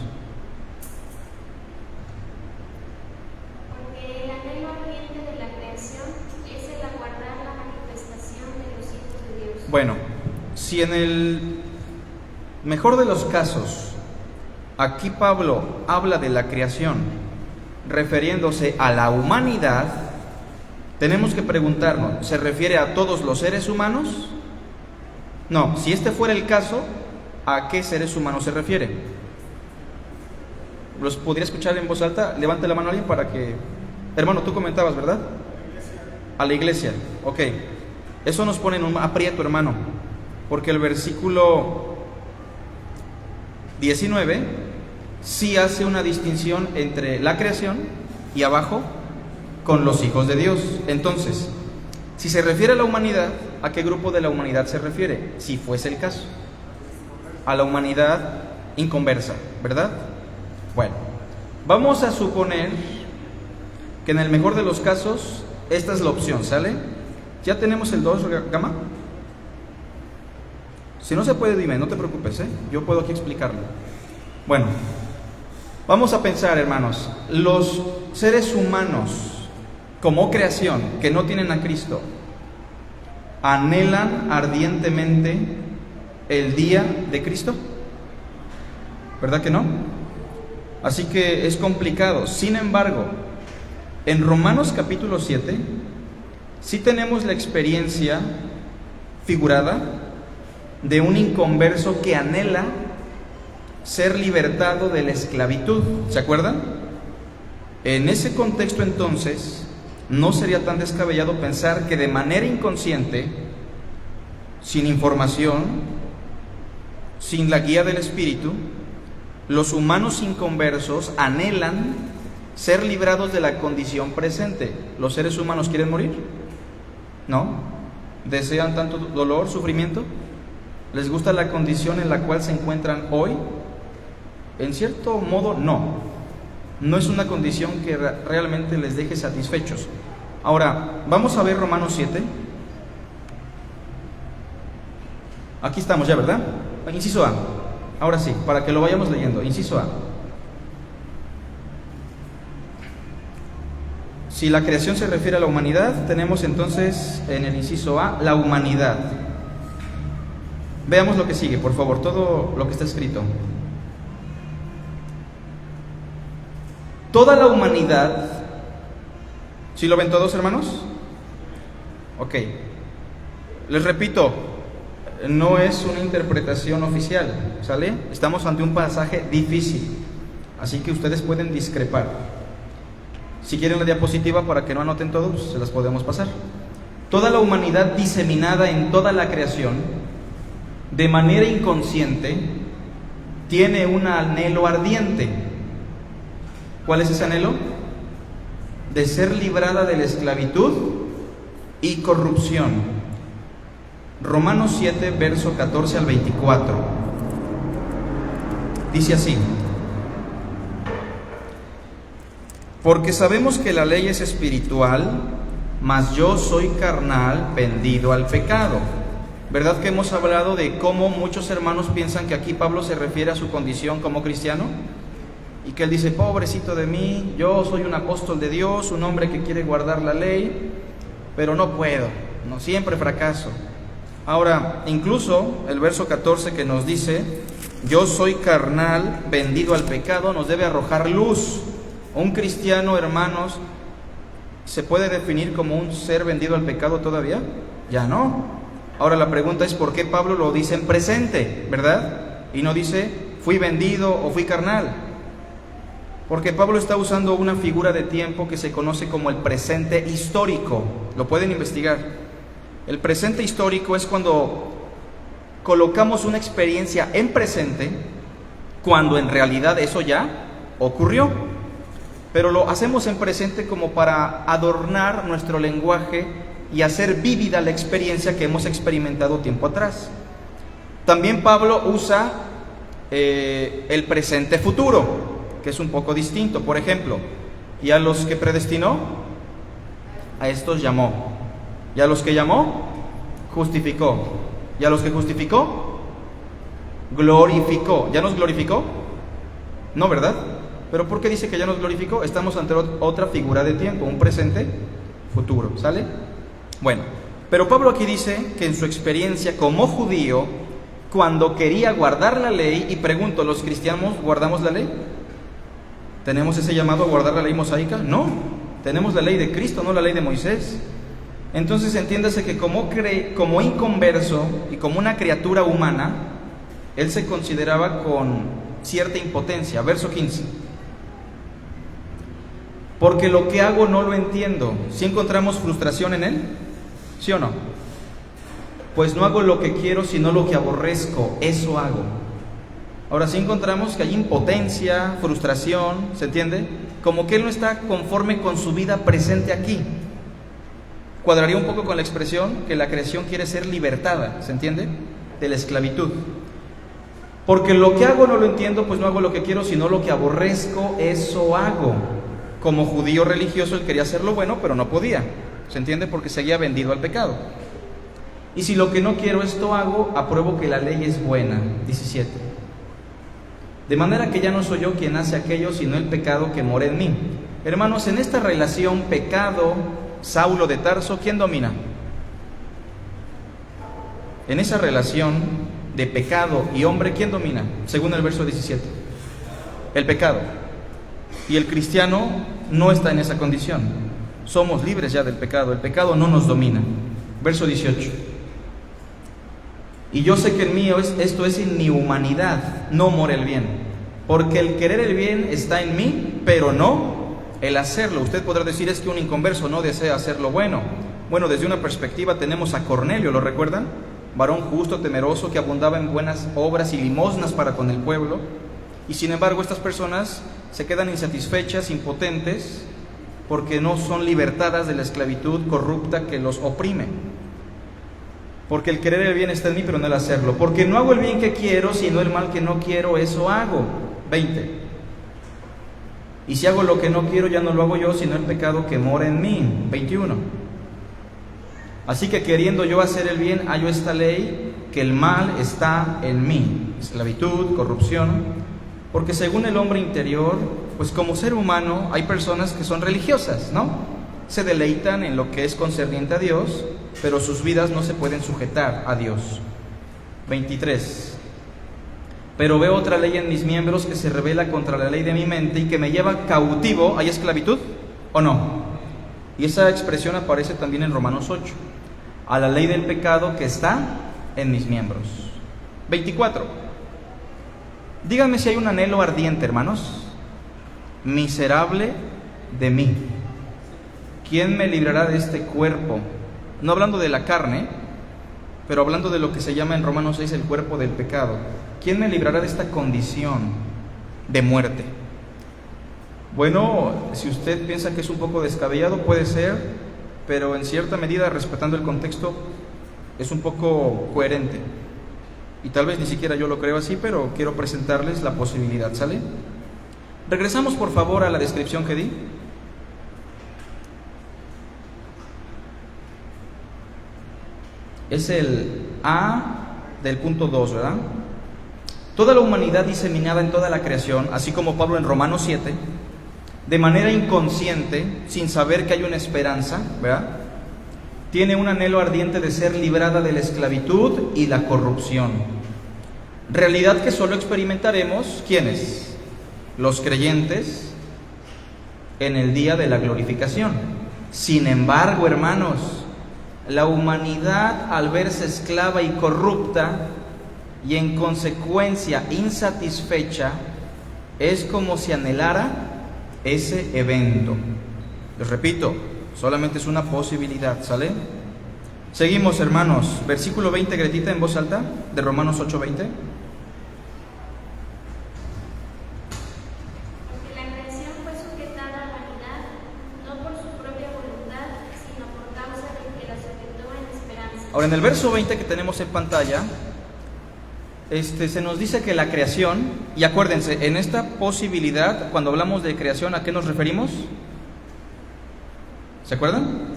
Bueno, si en el mejor de los casos, aquí Pablo habla de la creación refiriéndose a la humanidad, tenemos que preguntarnos, ¿se refiere a todos los seres humanos? No, si este fuera el caso, ¿a qué seres humanos se refiere? ¿Los podría escuchar en voz alta? Levante la mano alguien para que... Hermano, tú comentabas, ¿verdad? A la iglesia. Ok. Eso nos pone en un aprieto, hermano, porque el versículo 19 sí hace una distinción entre la creación y abajo con los hijos de Dios. Entonces, si se refiere a la humanidad, ¿a qué grupo de la humanidad se refiere? Si fuese el caso, a la humanidad inconversa, ¿verdad? Bueno, vamos a suponer que en el mejor de los casos esta es la opción, ¿sale? ¿Ya tenemos el 2, Gama? Si no se puede, dime, no te preocupes, ¿eh? Yo puedo aquí explicarlo. Bueno, vamos a pensar, hermanos, los seres humanos como creación que no tienen a Cristo anhelan ardientemente el día de Cristo, ¿verdad que no? Así que es complicado. Sin embargo, en Romanos capítulo 7 sí tenemos la experiencia figurada de un inconverso que anhela ser libertado de la esclavitud. ¿Se acuerdan? En ese contexto, entonces, no sería tan descabellado pensar que de manera inconsciente, sin información, sin la guía del Espíritu, los humanos inconversos anhelan ser librados de la condición presente. ¿Los seres humanos quieren morir? ¿No? ¿Desean tanto dolor, sufrimiento? ¿Les gusta la condición en la cual se encuentran hoy? En cierto modo, no. No es una condición que realmente les deje satisfechos. Ahora, vamos a ver Romanos 7. Aquí estamos ya, ¿verdad? Inciso A. Ahora sí, para que lo vayamos leyendo. Inciso A. Si la creación se refiere a la humanidad, tenemos entonces en el inciso A la humanidad. Veamos lo que sigue, por favor, todo lo que está escrito. Toda la humanidad, ¿sí lo ven todos, hermanos? Ok. Les repito, no es una interpretación oficial, ¿sale? Estamos ante un pasaje difícil, así que ustedes pueden discrepar. Si quieren la diapositiva para que no anoten todos, se las podemos pasar. Toda la humanidad diseminada en toda la creación, de manera inconsciente, tiene un anhelo ardiente. ¿Cuál es ese anhelo? De ser librada de la esclavitud y corrupción. Romanos 7, verso 14 al 24. Dice así: porque sabemos que la ley es espiritual, mas yo soy carnal, vendido al pecado. ¿Verdad que hemos hablado de cómo muchos hermanos piensan que aquí Pablo se refiere a su condición como cristiano? Y que él dice, pobrecito de mí, yo soy un apóstol de Dios, un hombre que quiere guardar la ley, pero no puedo, no, siempre fracaso. Ahora, incluso el verso 14 que nos dice, yo soy carnal, vendido al pecado, nos debe arrojar luz. ¿Un cristiano, hermanos, se puede definir como un ser vendido al pecado todavía? Ya no. Ahora la pregunta es, ¿por qué Pablo lo dice en presente, verdad? Y no dice, fui vendido o fui carnal. Porque Pablo está usando una figura de tiempo que se conoce como el presente histórico. Lo pueden investigar. El presente histórico es cuando colocamos una experiencia en presente, cuando en realidad eso ya ocurrió. Pero lo hacemos en presente como para adornar nuestro lenguaje y hacer vívida la experiencia que hemos experimentado tiempo atrás. También Pablo usa el presente futuro, que es un poco distinto. Por ejemplo, y a los que predestinó, a estos llamó. Y a los que llamó, justificó. Y a los que justificó, glorificó. ¿Ya nos glorificó? No, ¿verdad? ¿Pero por qué dice que ya nos glorificó? Estamos ante otra figura de tiempo, un presente futuro, ¿sale? Bueno, pero Pablo aquí dice que en su experiencia como judío, cuando quería guardar la ley, y pregunto, ¿los cristianos guardamos la ley? ¿Tenemos ese llamado a guardar la ley mosaica? No, tenemos la ley de Cristo, no la ley de Moisés. Entonces entiéndase que como inconverso y como una criatura humana, él se consideraba con cierta impotencia. Verso 15. porque lo que hago no lo entiendo. ¿Sí encontramos frustración en él? ¿Sí o no? Pues no hago lo que quiero, sino lo que aborrezco, eso hago. Ahora sí encontramos que hay impotencia, frustración, ¿se entiende? Como que él no está conforme con su vida presente aquí. Cuadraría un poco con la expresión que la creación quiere ser libertada, ¿se entiende? De la esclavitud. Porque lo que hago no lo entiendo, pues no hago lo que quiero, sino lo que aborrezco, eso hago. Como judío religioso él quería hacer lo bueno, pero no podía, ¿se entiende? Porque seguía vendido al pecado. Y si lo que no quiero esto hago, apruebo que la ley es buena. 17. De manera que ya no soy yo quien hace aquello, sino el pecado que mora en mí. Hermanos, en esta relación pecado, Saulo de Tarso, ¿quién domina? En esa relación de pecado y hombre, ¿quién domina? Según el verso 17. El pecado. Y el cristiano no está en esa condición. Somos libres ya del pecado. El pecado no nos domina. Verso 18. Y yo sé que en mí esto es en mi humanidad, no mora el bien. Porque el querer el bien está en mí, pero no el hacerlo. Usted podrá decir, es que un inconverso no desea hacer lo bueno. Bueno, desde una perspectiva tenemos a Cornelio, ¿lo recuerdan? Varón justo, temeroso, que abundaba en buenas obras y limosnas para con el pueblo. Y sin embargo estas personas se quedan insatisfechas, impotentes, porque no son libertadas de la esclavitud corrupta que los oprime. Porque el querer el bien está en mí, pero no el hacerlo. Porque no hago el bien que quiero, sino el mal que no quiero, eso hago. 20. Y si hago lo que no quiero, ya no lo hago yo, sino el pecado que mora en mí. 21. Así que queriendo yo hacer el bien, hallo esta ley, que el mal está en mí. Esclavitud, corrupción. Porque según el hombre interior, pues como ser humano, hay personas que son religiosas, ¿no? Se deleitan en lo que es concerniente a Dios, pero sus vidas no se pueden sujetar a Dios. 23. Pero veo otra ley en mis miembros que se rebela contra la ley de mi mente y que me lleva cautivo. ¿Hay esclavitud o no? Y esa expresión aparece también en Romanos 8. A la ley del pecado que está en mis miembros. 24. Díganme si hay un anhelo ardiente, hermanos. Miserable de mí. ¿Quién me librará de este cuerpo? No hablando de la carne, pero hablando de lo que se llama en Romanos 6 el cuerpo del pecado. ¿Quién me librará de esta condición de muerte? Bueno, si usted piensa que es un poco descabellado, puede ser, pero en cierta medida, respetando el contexto, es un poco coherente. Y tal vez ni siquiera yo lo creo así, pero quiero presentarles la posibilidad, ¿sale? Regresamos por favor a la descripción que di. Es el A del punto 2, ¿verdad? Toda la humanidad diseminada en toda la creación, así como Pablo en Romanos 7, de manera inconsciente, sin saber que hay una esperanza, ¿verdad? Tiene un anhelo ardiente de ser librada de la esclavitud y la corrupción. Realidad que solo experimentaremos, ¿quiénes? Los creyentes en el día de la glorificación. Sin embargo, hermanos, la humanidad, al verse esclava y corrupta y en consecuencia insatisfecha, es como si anhelara ese evento. Les repito, solamente es una posibilidad, ¿sale? Seguimos, hermanos. Versículo 20, Gretita, en voz alta, de Romanos 8:20. Ahora, en el verso 20 que tenemos en pantalla, se nos dice que la creación, y acuérdense, en esta posibilidad, cuando hablamos de creación, ¿a qué nos referimos? ¿Se acuerdan?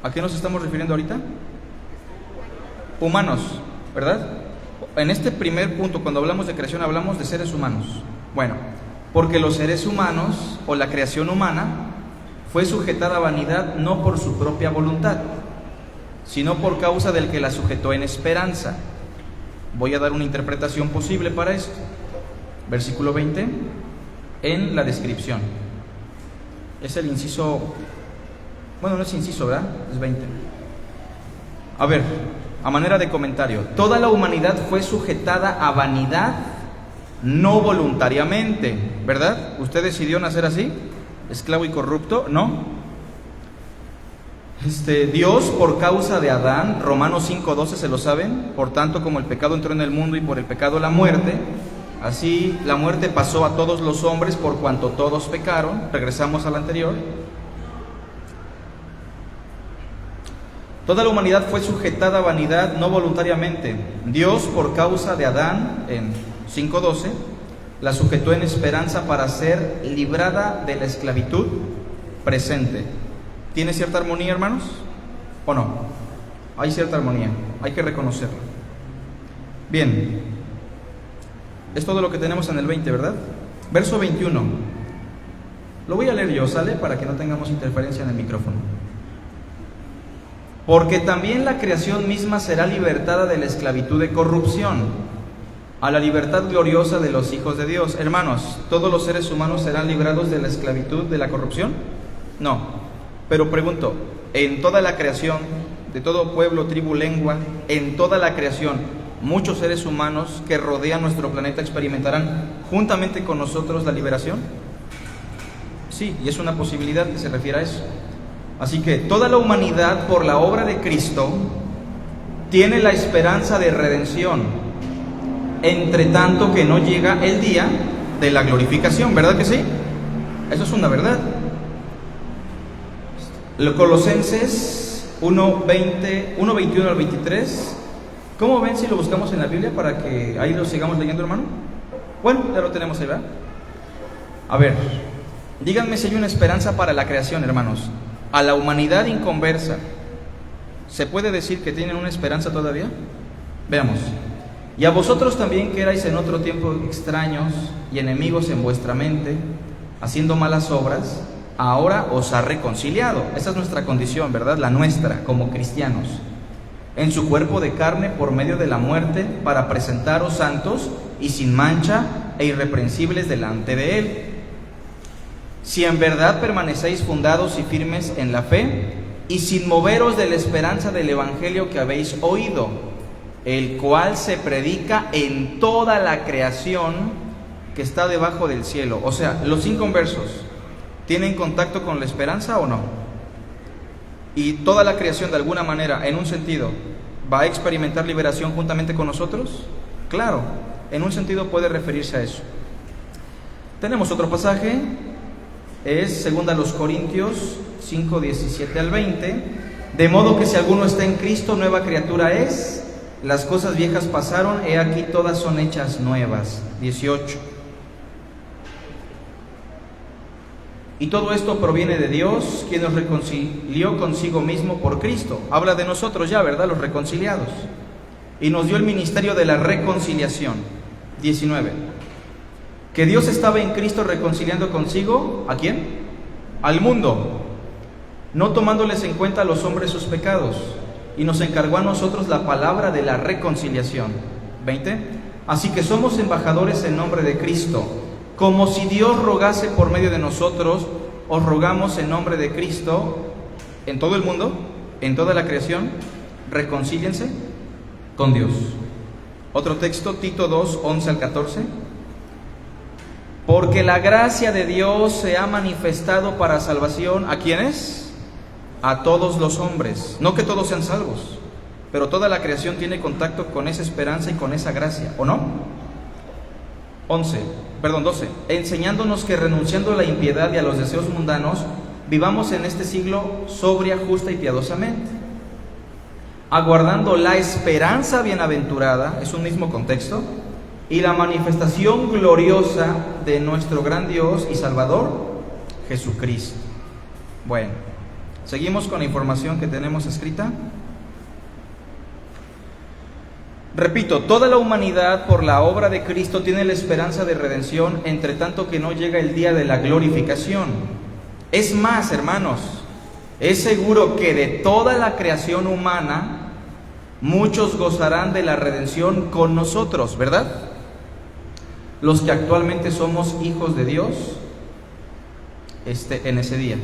¿A qué nos estamos refiriendo ahorita? Humanos, ¿verdad? En este primer punto, cuando hablamos de creación, hablamos de seres humanos. Bueno, porque los seres humanos, o la creación humana, fue sujetada a vanidad no por su propia voluntad, sino por causa del que la sujetó en esperanza. Voy a dar una interpretación posible para esto. Versículo 20, en la descripción. Es el inciso, bueno, no es inciso, ¿verdad? Es 20. A ver, a manera de comentario, toda la humanidad fue sujetada a vanidad no voluntariamente, ¿verdad? ¿Usted decidió nacer así? esclavo y corrupto, no. Dios, por causa de Adán, Romanos 5:12, ¿se lo saben? Por tanto, como el pecado entró en el mundo y por el pecado la muerte, así la muerte pasó a todos los hombres por cuanto todos pecaron. Regresamos al anterior. Toda la humanidad fue sujetada a vanidad no voluntariamente. Dios, por causa de Adán, en 5:12, la sujetó en esperanza para ser librada de la esclavitud presente. ¿Tiene cierta armonía, hermanos? ¿O no? Hay cierta armonía, hay que reconocerla. Bien, es todo lo que tenemos en el 20, ¿verdad? Verso 21. Lo voy a leer yo, ¿sale? Para que no tengamos interferencia en el micrófono. Porque también la creación misma será libertada de la esclavitud de corrupción a la libertad gloriosa de los hijos de Dios. Hermanos, ¿todos los seres humanos serán librados de la esclavitud de la corrupción? No. Pero pregunto, en toda la creación, de todo pueblo, tribu, lengua, en toda la creación, muchos seres humanos que rodean nuestro planeta experimentarán juntamente con nosotros la liberación. Sí, y es una posibilidad que se refiere a eso. Así que toda la humanidad, por la obra de Cristo, tiene la esperanza de redención, entre tanto que no llega el día de la glorificación, ¿verdad que sí? Eso es una verdad. Colosenses 1:21 al 23. ¿Cómo ven si lo buscamos en la Biblia para que ahí lo sigamos leyendo, hermano? Bueno, ya lo tenemos ahí, ¿verdad? A ver, díganme si hay una esperanza para la creación, hermanos. A la humanidad inconversa, ¿se puede decir que tienen una esperanza todavía? Veamos. Y a vosotros también, que erais en otro tiempo extraños y enemigos en vuestra mente, haciendo malas obras, ahora os ha reconciliado. Esa es nuestra condición, ¿verdad? La nuestra, como cristianos. En su cuerpo de carne por medio de la muerte, para presentaros santos y sin mancha e irreprensibles delante de Él. Si en verdad permanecéis fundados y firmes en la fe, y sin moveros de la esperanza del Evangelio que habéis oído, el cual se predica en toda la creación que está debajo del cielo. O sea, los inconversos, ¿tienen contacto con la esperanza o no? Y toda la creación de alguna manera, en un sentido, ¿va a experimentar liberación juntamente con nosotros? Claro, en un sentido puede referirse a eso. Tenemos otro pasaje, es 2 Corintios 5:17 al 20. De modo que si alguno está en Cristo, nueva criatura es, las cosas viejas pasaron, he aquí todas son hechas nuevas. 18. Y todo esto proviene de Dios, quien nos reconcilió consigo mismo por Cristo. Habla de nosotros ya, ¿verdad? Los reconciliados. Y nos dio el ministerio de la reconciliación. 19. Que Dios estaba en Cristo reconciliando consigo, ¿a quién? Al mundo, no tomándoles en cuenta a los hombres sus pecados, y nos encargó a nosotros la palabra de la reconciliación. 20. Así que somos embajadores en nombre de Cristo, como si Dios rogase por medio de nosotros, os rogamos en nombre de Cristo, en todo el mundo, en toda la creación, reconcíliense con Dios. Otro texto, Tito 2:11 al 14. Porque la gracia de Dios se ha manifestado para salvación, ¿a quiénes? A todos los hombres. No que todos sean salvos, pero toda la creación tiene contacto con esa esperanza y con esa gracia, ¿o no? 12. Enseñándonos que renunciando a la impiedad y a los deseos mundanos, vivamos en este siglo sobria, justa y piadosamente, aguardando la esperanza bienaventurada, es un mismo contexto, y la manifestación gloriosa de nuestro gran Dios y Salvador, Jesucristo. Bueno, seguimos con la información que tenemos escrita. Repito, toda la humanidad por la obra de Cristo tiene la esperanza de redención, entre tanto que no llega el día de la glorificación. Es más, hermanos, es seguro que de toda la creación humana, muchos gozarán de la redención con nosotros, ¿verdad? Los que actualmente somos hijos de Dios, en ese día.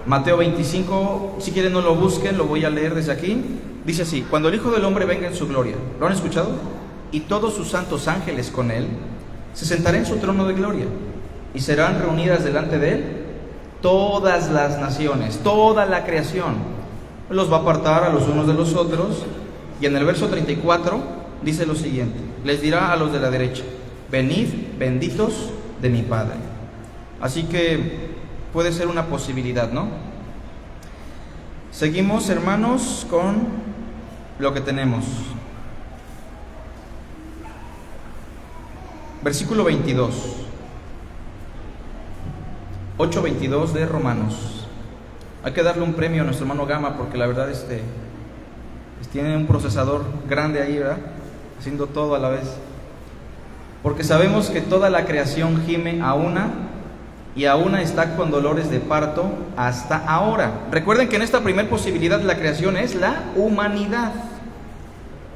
Mateo 25, si quieren no lo busquen, lo voy a leer desde aquí. Dice así: cuando el Hijo del Hombre venga en su gloria, ¿lo han escuchado? Y todos sus santos ángeles con él, se sentará en su trono de gloria. y serán reunidas delante de él todas las naciones, toda la creación. Los va a apartar a los unos de los otros, y en el verso 34 dice lo siguiente: les dirá a los de la derecha: venid, benditos de mi Padre. Así que puede ser una posibilidad, ¿no? Seguimos, hermanos, con lo que tenemos. Versículo 22. 8:22 de Romanos. Hay que darle un premio a nuestro hermano Gama, porque la verdad tiene un procesador grande ahí, ¿verdad? Haciendo todo a la vez. Porque sabemos que toda la creación gime a una, y a una está con dolores de parto hasta ahora. Recuerden que en esta primera posibilidad la creación es la humanidad.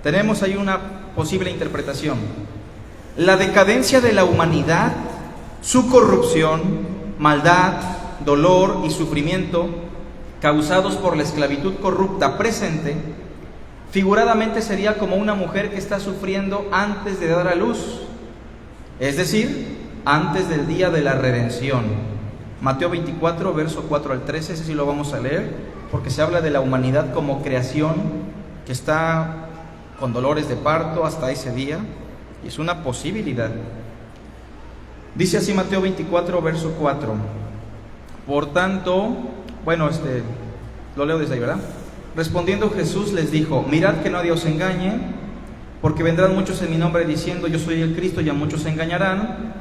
Tenemos ahí una posible interpretación. La decadencia de la humanidad, su corrupción, maldad, dolor y sufrimiento causados por la esclavitud corrupta presente, figuradamente sería como una mujer que está sufriendo antes de dar a luz, es decir, antes del día de la redención. Mateo 24, verso 4 al 13, ese sí lo vamos a leer, porque se habla de la humanidad como creación que está con dolores de parto hasta ese día, y es una posibilidad. Dice así Mateo 24, verso 4. Por tanto, lo leo desde ahí, ¿verdad? Respondiendo Jesús les dijo: mirad que nadie os engañe, porque vendrán muchos en mi nombre diciendo yo soy el Cristo, y a muchos se engañarán.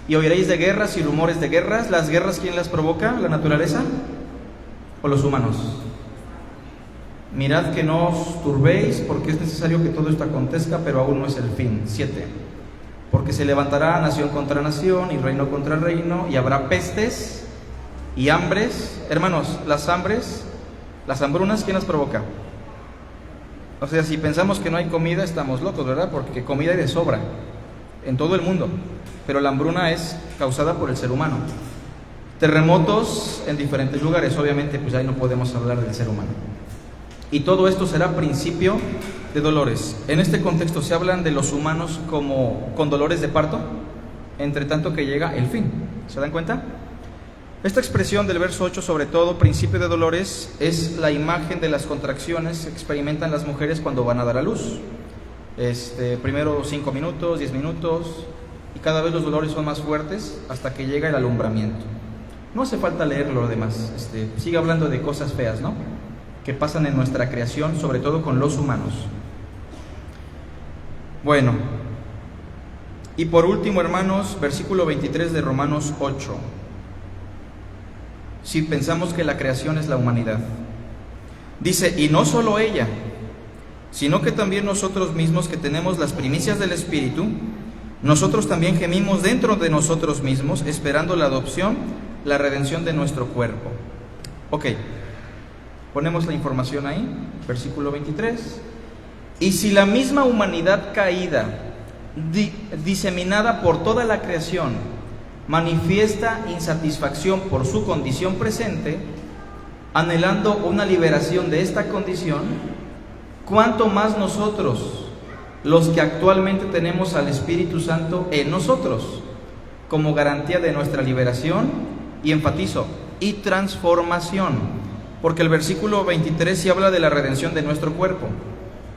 Y oiréis de guerras y rumores de guerras. ¿Las guerras quién las provoca? ¿La naturaleza o los humanos? Mirad que no os turbéis, porque es necesario que todo esto acontezca, pero aún no es el fin. 7. Porque se levantará nación contra nación y reino contra reino, y habrá pestes y hambres. Hermanos, las hambrunas, ¿quién las provoca? O sea, si pensamos que no hay comida, estamos locos, ¿verdad? Porque comida hay de sobra en todo el mundo, pero la hambruna es causada por el ser humano. Terremotos en diferentes lugares, obviamente, pues ahí no podemos hablar del ser humano. Y todo esto será principio de dolores. En este contexto se hablan de los humanos como con dolores de parto, entre tanto que llega el fin. ¿Se dan cuenta? Esta expresión del verso 8, sobre todo, principio de dolores, es la imagen de las contracciones que experimentan las mujeres cuando van a dar a luz. Primero 5 minutos, 10 minutos, y cada vez los dolores son más fuertes hasta que llega el alumbramiento. No hace falta leer lo demás, sigue hablando de cosas feas, ¿no?, que pasan en nuestra creación, sobre todo con los humanos. Bueno, y por último, hermanos, versículo 23 de Romanos 8. Si pensamos que la creación es la humanidad, dice: y no solo ella, sino que también nosotros mismos, que tenemos las primicias del Espíritu, nosotros también gemimos dentro de nosotros mismos, esperando la adopción, la redención de nuestro cuerpo. Ok, ponemos la información ahí, versículo 23. Y si la misma humanidad caída, diseminada por toda la creación, manifiesta insatisfacción por su condición presente, anhelando una liberación de esta condición, ¿cuánto más nosotros, los que actualmente tenemos al Espíritu Santo en nosotros, como garantía de nuestra liberación? Y enfatizo, y transformación, porque el versículo 23 sí habla de la redención de nuestro cuerpo,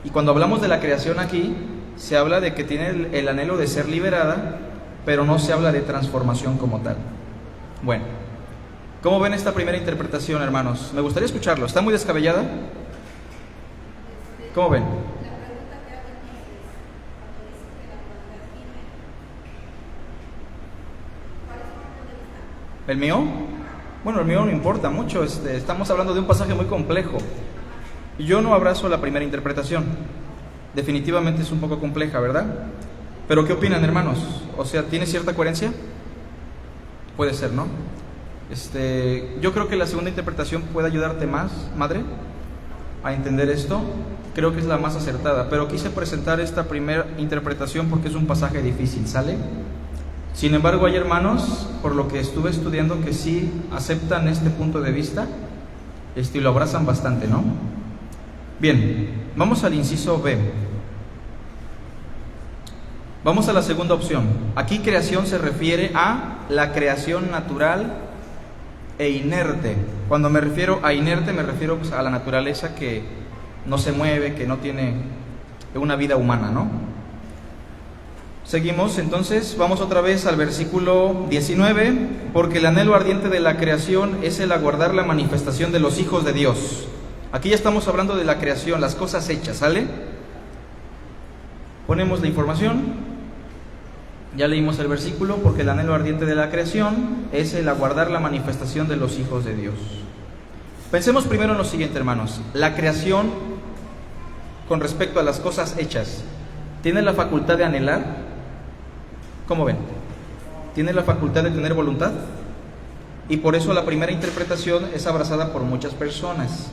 y cuando hablamos de la creación aquí, se habla de que tiene el anhelo de ser liberada, pero no se habla de transformación como tal. Bueno, ¿cómo ven esta primera interpretación, hermanos? Me gustaría escucharlo. ¿Está muy descabellada? ¿Cómo ven? ¿El mío? Bueno, el mío no importa mucho. Estamos hablando de un pasaje muy complejo. Yo no abrazo la primera interpretación. Definitivamente es un poco compleja, ¿verdad? Pero ¿qué opinan, hermanos? O sea, ¿tiene cierta coherencia? Puede ser, ¿no? Yo creo que la segunda interpretación puede ayudarte más, madre, a entender esto. Creo que es la más acertada, pero quise presentar esta primera interpretación porque es un pasaje difícil, ¿sale? Sin embargo, hay hermanos, por lo que estuve estudiando, que sí aceptan este punto de vista y lo abrazan bastante, ¿no? Bien, vamos al inciso B. Vamos a la segunda opción. Aquí creación se refiere a la creación natural e inerte. Cuando me refiero a inerte, me refiero pues a la naturaleza que no se mueve, que no tiene una vida humana, ¿no? Seguimos, entonces, vamos otra vez al versículo 19. Porque el anhelo ardiente de la creación es el aguardar la manifestación de los hijos de Dios. Aquí ya estamos hablando de la creación, las cosas hechas, ¿sale? Ponemos la información. Ya leímos el versículo. Porque el anhelo ardiente de la creación es el aguardar la manifestación de los hijos de Dios. Pensemos primero en lo siguiente, hermanos. La creación, con respecto a las cosas hechas, ¿tiene la facultad de anhelar? ¿Cómo ven? ¿Tiene la facultad de tener voluntad? Y por eso la primera interpretación es abrazada por muchas personas.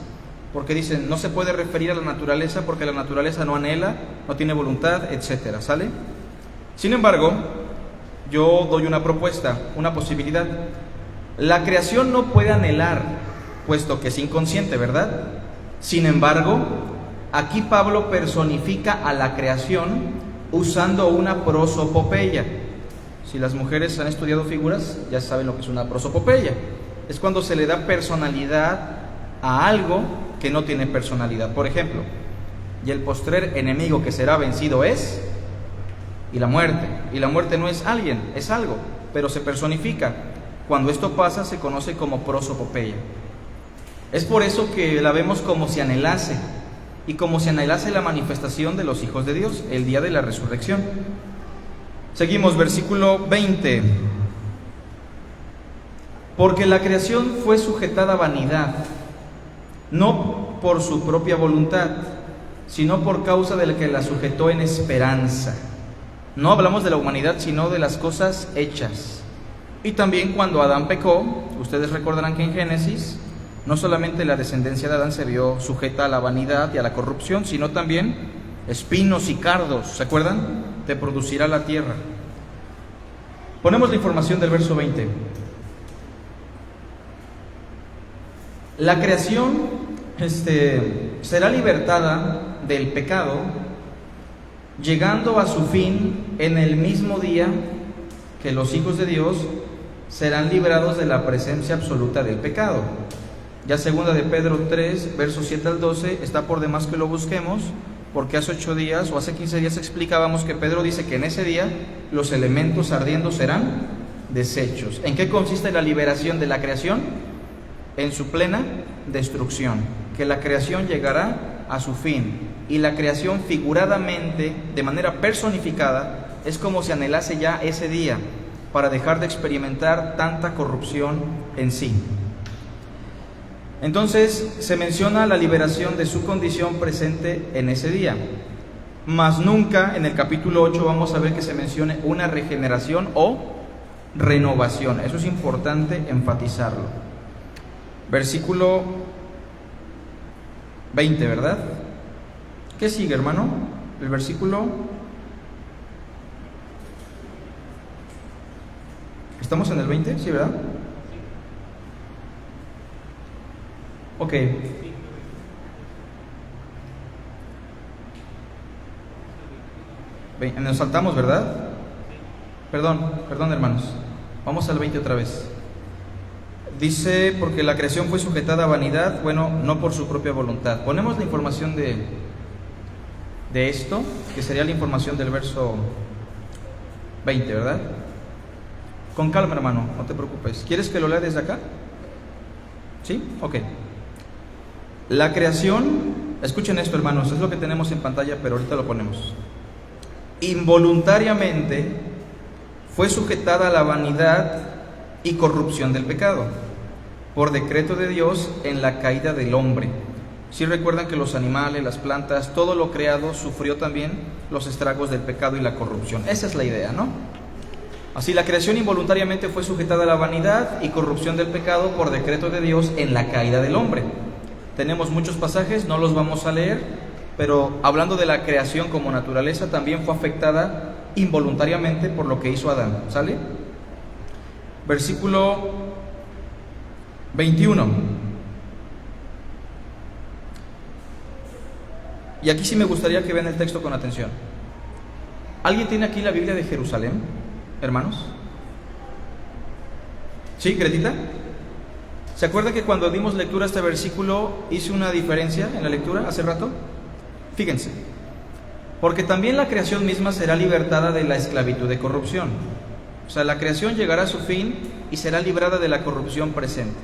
Porque dicen, no se puede referir a la naturaleza porque la naturaleza no anhela, no tiene voluntad, etcétera, ¿sale? Sin embargo, yo doy una propuesta, una posibilidad. La creación no puede anhelar, puesto que es inconsciente, ¿verdad? Sin embargo, aquí Pablo personifica a la creación usando una prosopopeya. Si las mujeres han estudiado figuras, ya saben lo que es una prosopopeya. Es cuando se le da personalidad a algo que no tiene personalidad. Por ejemplo, y el postrer enemigo que será vencido es, y la muerte no es alguien, es algo, pero se personifica. Cuando esto pasa se conoce como prosopopeya. Es por eso que la vemos como si anhelase, y como si anhelase la manifestación de los hijos de Dios, el día de la resurrección. Seguimos, versículo 20. Porque la creación fue sujetada a vanidad, no por su propia voluntad, sino por causa del que la sujetó en esperanza. No hablamos de la humanidad, sino de las cosas hechas. Y también cuando Adán pecó, ustedes recordarán que en Génesis, no solamente la descendencia de Adán se vio sujeta a la vanidad y a la corrupción, sino también espinos y cardos, ¿se acuerdan? Te producirá la tierra. Ponemos la información del verso 20. La creación será libertada del pecado, llegando a su fin en el mismo día que los hijos de Dios serán librados de la presencia absoluta del pecado. Ya segunda de Pedro 3, versos 7 al 12, está por demás que lo busquemos, porque hace 8 días o hace 15 días explicábamos que Pedro dice que en ese día los elementos ardiendo serán deshechos. ¿En qué consiste la liberación de la creación? En su plena destrucción, que la creación llegará a su fin, y la creación figuradamente, de manera personificada, es como si anhelase ya ese día para dejar de experimentar tanta corrupción en sí. Entonces se menciona la liberación de su condición presente en ese día, mas nunca en el capítulo 8 vamos a ver que se mencione una regeneración o renovación. Eso es importante enfatizarlo. Versículo 20, ¿verdad? ¿Qué sigue, hermano? El versículo... ¿Estamos en el 20? ¿Sí, verdad? Ok. Nos saltamos, ¿verdad? Perdón, hermanos. Vamos al 20 otra vez. Dice, porque la creación fue sujetada a vanidad, bueno, no por su propia voluntad. Ponemos la información de esto, que sería la información del verso 20, ¿verdad? Con calma, hermano, no te preocupes. ¿Quieres que lo lea desde acá? ¿Sí? Ok. La creación, escuchen esto, hermanos, es lo que tenemos en pantalla, pero ahorita lo ponemos. Involuntariamente fue sujetada a la vanidad y corrupción del pecado, por decreto de Dios en la caída del hombre. Si recuerdan que los animales, las plantas, todo lo creado sufrió también los estragos del pecado y la corrupción. Esa es la idea, ¿no? Así la creación involuntariamente fue sujetada a la vanidad y corrupción del pecado por decreto de Dios en la caída del hombre. Tenemos muchos pasajes, no los vamos a leer, pero hablando de la creación como naturaleza, también fue afectada involuntariamente por lo que hizo Adán, ¿sale? Versículo 21. Y aquí sí me gustaría que vean el texto con atención. ¿Alguien tiene aquí la Biblia de Jerusalén, hermanos? ¿Sí, Gretita? ¿Se acuerdan que cuando dimos lectura a este versículo hice una diferencia en la lectura hace rato? Fíjense, porque también la creación misma será libertada de la esclavitud de corrupción. O sea, la creación llegará a su fin y será librada de la corrupción presente.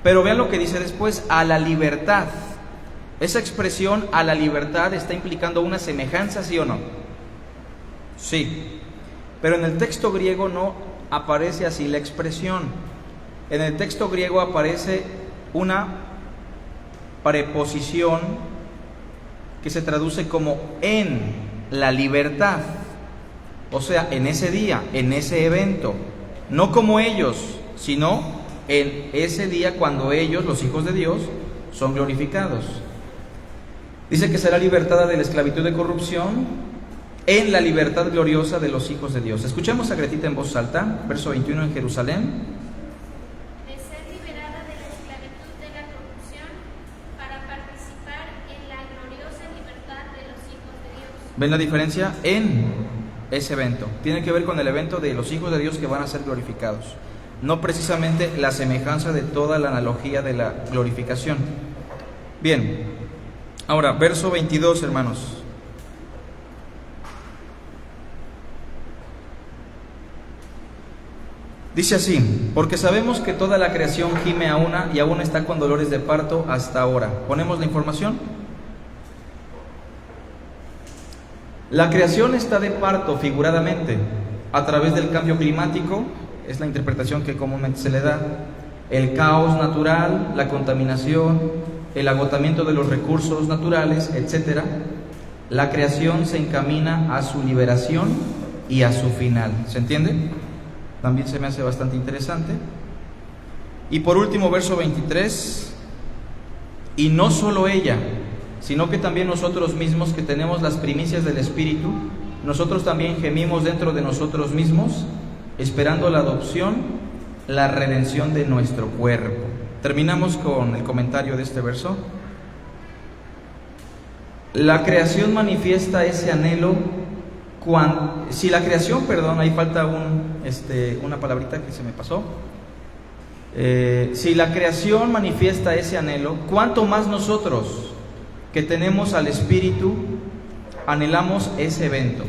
Pero vean lo que dice después, a la libertad. Esa expresión a la libertad está implicando una semejanza, ¿sí o no? Sí, pero en el texto griego no aparece así la expresión. En el texto griego aparece una preposición que se traduce como en la libertad. O sea, en ese día, en ese evento. No como ellos, sino en ese día cuando ellos, los hijos de Dios, son glorificados. Dice que será libertada de la esclavitud de corrupción en la libertad gloriosa de los hijos de Dios. Escuchemos a Gretita en voz alta, verso 21 en Jerusalén. De ser liberada de la esclavitud de la corrupción para participar en la gloriosa libertad de los hijos de Dios. ¿Ven la diferencia? En ese evento. Tiene que ver con el evento de los hijos de Dios que van a ser glorificados. No precisamente la semejanza de toda la analogía de la glorificación. Bien, ahora, verso 22, hermanos. Dice así, porque sabemos que toda la creación gime a una y aún está con dolores de parto hasta ahora. ¿Ponemos la información? La creación está de parto figuradamente a través del cambio climático, es la interpretación que comúnmente se le da, el caos natural, la contaminación, el agotamiento de los recursos naturales, etc. La creación se encamina a su liberación y a su final. ¿Se entiende? También se me hace bastante interesante. Y por último, verso 23, y no solo ella, sino que también nosotros mismos que tenemos las primicias del Espíritu, nosotros también gemimos dentro de nosotros mismos, esperando la adopción, la redención de nuestro cuerpo. Terminamos con el comentario de este verso. La creación manifiesta ese anhelo. Si la creación, ahí falta una palabrita que se me pasó. Si la creación manifiesta ese anhelo, ¿cuánto más nosotros que tenemos al Espíritu anhelamos ese evento?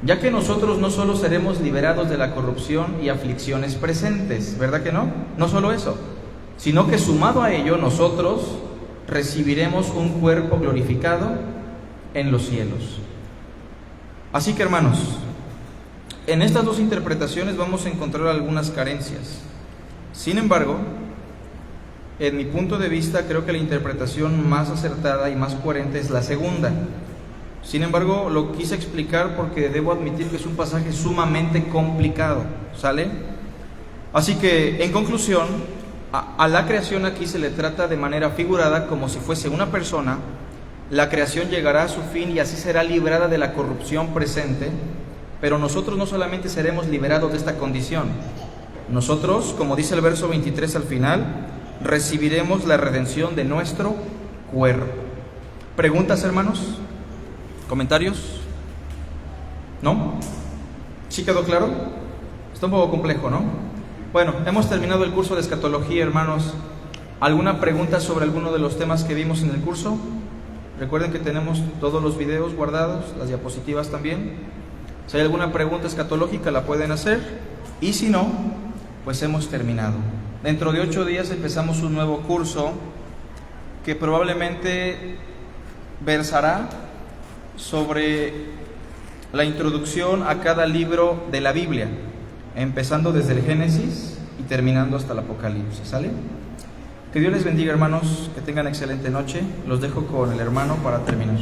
Ya que nosotros no solo seremos liberados de la corrupción y aflicciones presentes, ¿verdad que no? No solo eso, sino que sumado a ello nosotros recibiremos un cuerpo glorificado en los cielos. Así que, hermanos, en estas dos interpretaciones vamos a encontrar algunas carencias. Sin embargo, en mi punto de vista, creo que la interpretación más acertada y más coherente es la segunda. Sin embargo, lo quise explicar porque debo admitir que es un pasaje sumamente complicado, ¿sale? Así que, en conclusión, a la creación aquí se le trata de manera figurada como si fuese una persona. La creación llegará a su fin y así será librada de la corrupción presente, pero nosotros no solamente seremos liberados de esta condición, nosotros, como dice el verso 23 al final, recibiremos la redención de nuestro cuerpo. ¿Preguntas, hermanos? ¿Comentarios? ¿No? ¿Sí quedó claro? Está un poco complejo, ¿no? Bueno, hemos terminado el curso de escatología, hermanos. ¿Alguna pregunta sobre alguno de los temas que vimos en el curso? Recuerden que tenemos todos los videos guardados, las diapositivas también. Si hay alguna pregunta escatológica la pueden hacer, y si no, pues hemos terminado. Dentro de 8 días empezamos un nuevo curso que probablemente versará sobre la introducción a cada libro de la Biblia, empezando desde el Génesis y terminando hasta el Apocalipsis, ¿sale? Que Dios les bendiga, hermanos, que tengan excelente noche. Los dejo con el hermano para terminar.